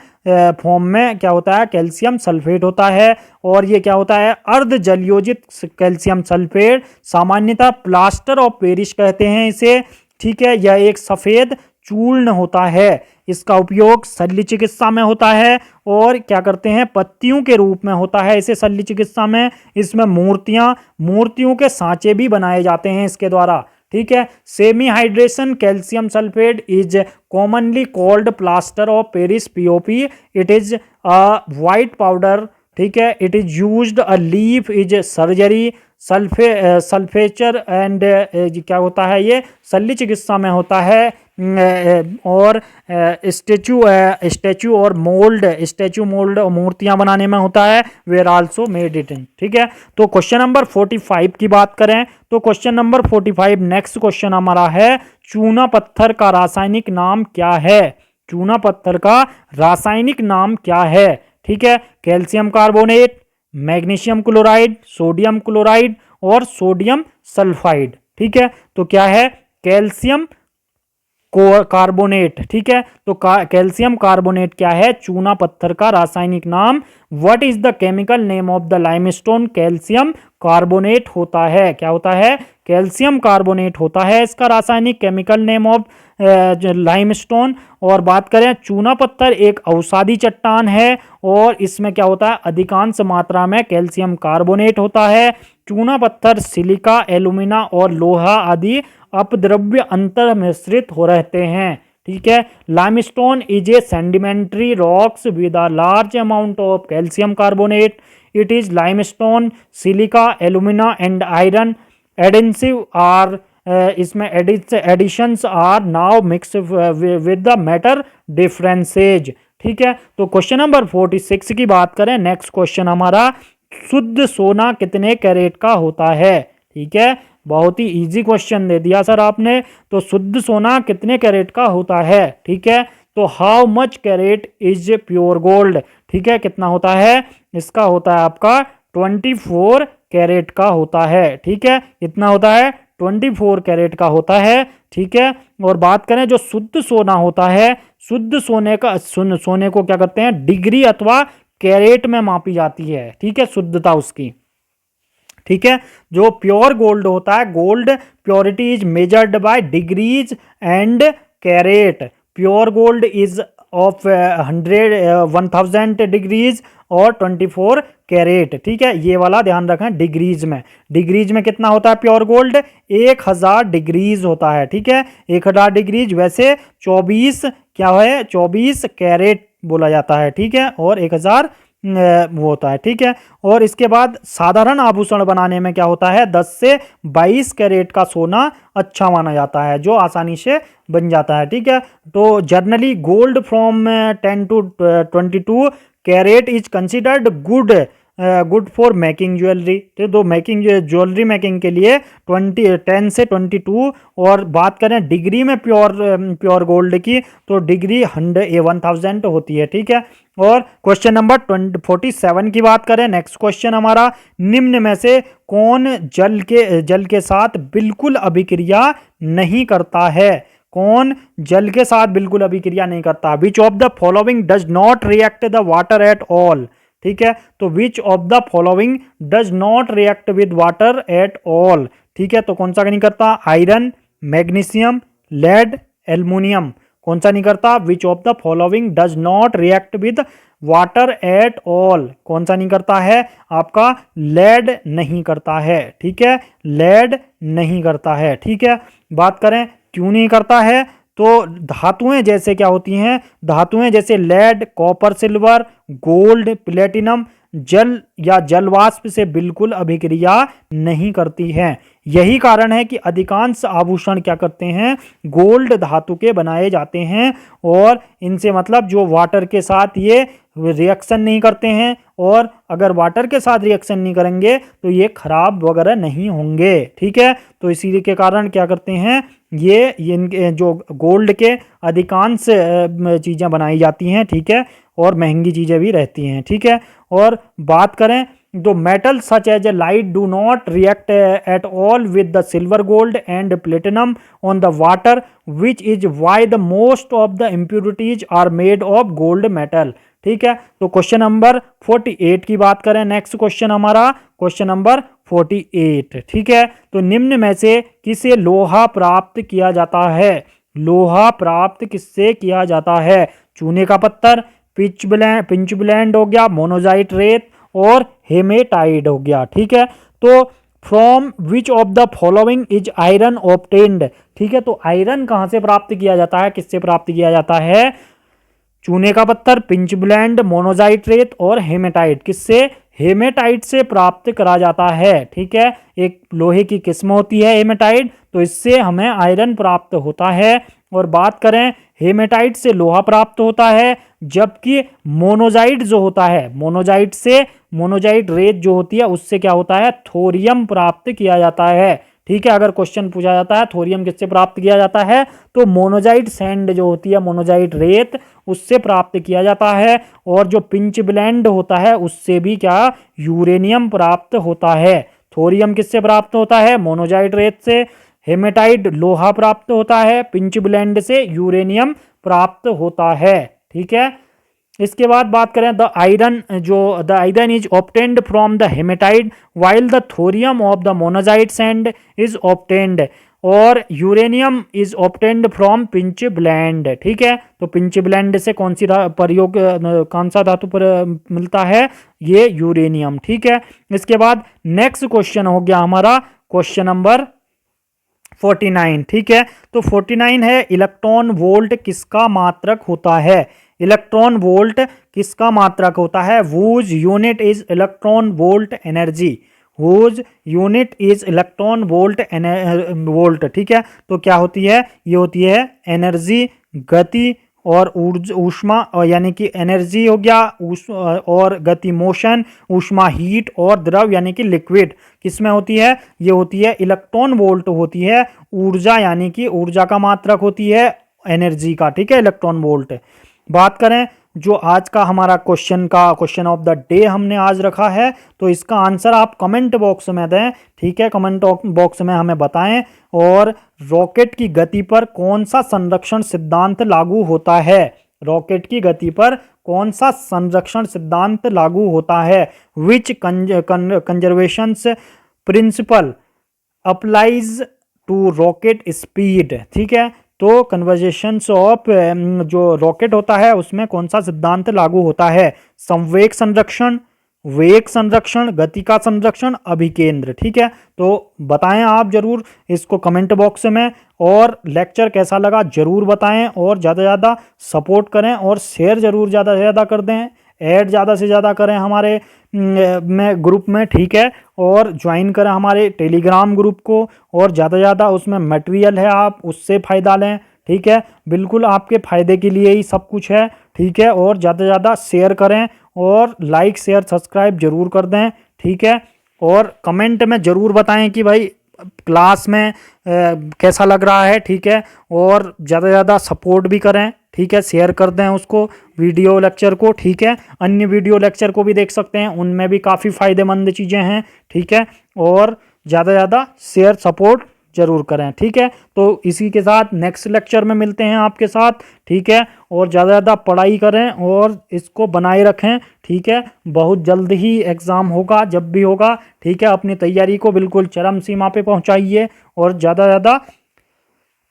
फॉर्म में क्या होता है? कैल्शियम सल्फेट होता है। और ये क्या होता है? अर्ध जलयोजित कैल्शियम सल्फेट, सामान्यतः प्लास्टर ऑफ पेरिस कहते हैं इसे। ठीक है, यह एक सफेद चूर्ण होता है। इसका उपयोग शल्य चिकित्सा में होता है, और क्या करते हैं? पत्तियों के रूप में होता है इसे शल्य चिकित्सा में। इसमें मूर्तियों के सांचे भी बनाए जाते हैं इसके द्वारा। ठीक है, semi hydration calcium sulphate is commonly called plaster of Paris POP. It is a white powder. ठीक है, it is used a leaf is surgery sculpture and क्या होता है? ये शल्य चिकित्सा में होता है। और स्टैचू मोल्ड मूर्तियां बनाने में होता है। Where also made it in. ठीक है, तो क्वेश्चन नंबर 45 की बात करें तो क्वेश्चन नंबर 45 नेक्स्ट क्वेश्चन हमारा है, चूना पत्थर का रासायनिक नाम क्या है? चूना पत्थर का रासायनिक नाम क्या है? ठीक है, calcium carbonate, magnesium chloride, sodium chloride, और सोडियम सल्फाइड। ठीक है, तो क्या है? Calcium carbonate. ठीक है, तो कैल्शियम कार्बोनेट क्या है? चूना पत्थर का रासायनिक नाम। What is the chemical name of the limestone? Calcium carbonate होता है। क्या होता है? कैल्शियम कार्बोनेट होता है इसका रासायनिक केमिकल नेम ऑफ लाइमस्टोन। और बात करें, चूना पत्थर एक औषधि चट्टान है, और इसमें क्या होता है? अधिकांश मात्रा में कैल्शियम कार्बोनेट होता है। चूना पत्थर सिलिका, एल्यूमिना और लोहा आदि अपद्रव्य अंतर मिश्रित हो रहते हैं। ठीक है, limestone is a sedimentary rocks with a large amount of calcium carbonate. It is limestone, silica, alumina and iron adhesive are इसमें additions are now mix with the matter differences. ठीक है, तो क्वेश्चन नंबर 46 की बात करें, next question हमारा, शुद्ध सोना कितने कैरेट का होता है? ठीक है, बहुत ही इजी क्वेश्चन दे दिया सर आपने। तो शुद्ध सोना कितने कैरेट का होता है? ठीक है, तो how much carat is pure gold? ठीक है, कितना होता है? इसका होता है आपका 24 कैरेट का होता है। ठीक है, कितना होता है? 24 कैरेट का होता है। ठीक है, और बात करें जो शुद्ध सोना होता है, शुद्ध सोने को क्या करते हैं? डिग्री अथवा कैरेट में मापी जाती है, ठीक है, शुद्धता उसकी, ठीक है। जो प्योर गोल्ड होता है, gold purity is measured by degrees and carrot. Pure gold is of 1000 degrees और 24 कैरेट, ठीक है। ये वाला ध्यान रखें, डिग्रीज में, डिग्रीज में कितना होता है प्योर गोल्ड, 1000 डिग्रीज होता है, ठीक है, 1000 डिग्रीज। वैसे 24 क्या है, 24 कैरेट बोला जाता है, ठीक है, और 1000 वो होता है, ठीक है। और इसके बाद साधारण आभूषण बनाने में क्या होता है, 10 से 22 कैरेट का सोना अच्छा माना जाता है, जो आसानी से बन जाता है, ठीक है। तो generally gold from 10 to 22 carat is considered good for making jewellery. तो मेकिंग ज्वेलरी मेकिंग के लिए 10 से 22। और बात करें डिग्री में प्योर गोल्ड की, तो डिग्री 1000 होती है, ठीक है। और क्वेश्चन नंबर 47 की बात करें, नेक्स्ट क्वेश्चन हमारा, निम्न में से कौन जल के साथ बिल्कुल अभिक्रिया नहीं करता है, कौन जल के साथ बिल्कुल अभिक्रिया नहीं करता। विच of the following does not react the water at all, ठीक है। तो which of the following does not react with water at all, ठीक है। तो कौन सा नहीं करता, आयरन, मैग्नीशियम, लेड, एल्युमिनियम, कौन सा नहीं करता, विच of the following does not react with water at all, कौन सा नहीं करता है, आपका लेड नहीं करता है, ठीक है, लेड नहीं करता है, ठीक है। बात करें क्यों नहीं करता है, तो धातुएं जैसे क्या होती हैं, धातुएं जैसे lead, copper, silver, gold, platinum जल या जलवाष्प से बिल्कुल अभिक्रिया नहीं करती हैं। यही कारण है कि अधिकांश आभूषण क्या करते हैं, गोल्ड धातु के बनाए जाते हैं, और इनसे मतलब जो वाटर के साथ ये रिएक्शन नहीं करते हैं, और अगर वाटर के साथ रिएक्शन नहीं करेंगे तो ये खराब वगैरह नहीं होंगे, ठीक है। तो इसी के कारण क्या करते हैं, ये इनके जो गोल्ड के अधिकांश चीज़ें बनाई जाती हैं, ठीक है, और महंगी चीज़ें भी रहती हैं, ठीक है। और बात करें तो metal such as a light do not react at all with the silver, gold and platinum on the water, which is why the most of the impurities are made of gold metal, ठीक है। तो question number 48 की बात करें, next question हमारा question number 48, ठीक है। तो निम्न में से किसे लोहा प्राप्त किया जाता है, लोहा प्राप्त किससे किया जाता है, चूने का पत्थर, पिंच ब्लेंड हो गया, मोनोजाइट रेत, और हेमेटाइड हो गया, ठीक है। तो from which of the following is iron obtained, ठीक है। तो आयरन कहां से प्राप्त किया जाता है, किससे प्राप्त किया जाता है, चूने का पत्थर, पिंच ब्लेंड, मोनोजाइट रेत और हेमेटाइट, किससे, हेमेटाइट से प्राप्त करा जाता है, ठीक है। एक लोहे की किस्म होती है हेमेटाइट, तो इससे हमें आयरन प्राप्त होता है। और बात करें हेमेटाइट से लोहा प्राप्त होता है, जबकि मोनोजाइट जो होता है, मोनोजाइट से, मोनोजाइट रेत जो होती है उससे क्या होता है, थोरियम प्राप्त किया जाता है, ठीक है। अगर क्वेश्चन पूछा जाता है थोरियम किससे प्राप्त किया जाता है, तो मोनोजाइट सैंड जो होती है, मोनोजाइट रेत, उससे प्राप्त किया जाता है। और जो पिंच ब्लेंड होता है उससे भी क्या, यूरेनियम प्राप्त होता है। थोरियम किससे प्राप्त होता है, मोनोजाइट रेत से, हेमेटाइट लोहा प्राप्त होता है, पिंच ब्लेंड से यूरेनियम प्राप्त होता है, ठीक है। इसके बाद बात करें the iron is obtained from the hematite while the thorium of the monazite sand is obtained, और uranium is obtained from pinch blend, ठीक है। तो पिंच ब्लेंड से कौन सा धातु पर मिलता है, ये यूरेनियम, ठीक है। इसके बाद नेक्स्ट क्वेश्चन हो गया हमारा क्वेश्चन नंबर 49, ठीक है। तो 49 है, इलेक्ट्रॉन वोल्ट किसका मात्रक होता है, इलेक्ट्रॉन वोल्ट किसका मात्रक होता है, whose unit is electron volt energy, whose unit is electron volt, ठीक है। तो क्या होती है, ये होती है एनर्जी, गति और ऊष्मा, यानी कि एनर्जी हो गया, और गति मोशन, ऊष्मा हीट, और द्रव यानी कि लिक्विड किसमें होती है, ये होती है इलेक्ट्रॉन वोल्ट होती है, ऊर्जा यानी कि ऊर्जा का मात्रक होती है एनर्जी का, ठीक है, इलेक्ट्रॉन वोल्ट। बात करें जो आज का हमारा क्वेश्चन ऑफ द डे हमने आज रखा है, तो इसका आंसर आप कमेंट बॉक्स में दें, ठीक है, कमेंट बॉक्स में हमें बताएं। और रॉकेट की गति पर कौन सा संरक्षण सिद्धांत लागू होता है, रॉकेट की गति पर कौन सा संरक्षण सिद्धांत लागू होता है? Which conservation principle applies to rocket speed. ठीक है, तो कन्वर्जेशंस ऑफ जो रॉकेट होता है उसमें कौन सा सिद्धांत लागू होता है? संवेग संरक्षण, वेग संरक्षण, गति का संरक्षण, अभिकेंद्र। ठीक है, तो बताएं आप जरूर इसको कमेंट बॉक्स में, और लेक्चर कैसा लगा जरूर बताएं, और ज़्यादा से ज़्यादा सपोर्ट करें और शेयर जरूर ज़्यादा से ज़्यादा कर दें, ऐड ज़्यादा से ज़्यादा करें हमारे में ग्रुप में। ठीक है, और ज्वाइन करें हमारे टेलीग्राम ग्रुप को, और ज़्यादा से ज़्यादा उसमें मटेरियल है आप उससे फ़ायदा लें। ठीक है, बिल्कुल आपके फ़ायदे के लिए ही सब कुछ है। ठीक है, और ज़्यादा से ज़्यादा शेयर करें और लाइक शेयर सब्सक्राइब जरूर कर दें। ठीक है, और कमेंट में ज़रूर बताएं कि भाई क्लास में कैसा लग रहा है। ठीक है, और ज़्यादा से ज़्यादा सपोर्ट भी करें। ठीक है, शेयर कर दें उसको वीडियो लेक्चर को। ठीक है, अन्य वीडियो लेक्चर को भी देख सकते हैं, उनमें भी काफ़ी फ़ायदेमंद चीज़ें हैं। ठीक है, और ज़्यादा से ज़्यादा शेयर सपोर्ट जरूर करें। ठीक है, तो इसी के साथ नेक्स्ट लेक्चर में मिलते हैं आपके साथ। ठीक है, और ज़्यादा से ज़्यादा पढ़ाई करें और इसको बनाए रखें। ठीक है, बहुत जल्द ही एग्ज़ाम होगा, जब भी होगा। ठीक है, अपनी तैयारी को बिल्कुल चरम सीमा पे पहुंचाइए और ज़्यादा से ज़्यादा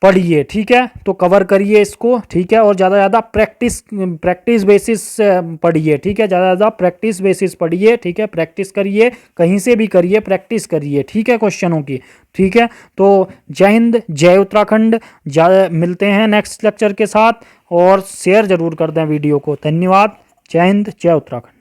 पढ़िए। ठीक है, तो कवर करिए इसको। ठीक है, और ज़्यादा से ज़्यादा प्रैक्टिस बेसिस पढ़िए। ठीक है, ज़्यादा से ज़्यादा प्रैक्टिस बेसिस पढ़िए। ठीक है, प्रैक्टिस करिए, कहीं से भी करिए, प्रैक्टिस करिए। ठीक है, क्वेश्चनों की। ठीक है, तो जय हिंद, जय उत्तराखंड। मिलते हैं नेक्स्ट लेक्चर के साथ, और शेयर ज़रूर कर दें वीडियो को। धन्यवाद। जय हिंद, जय उत्तराखंड।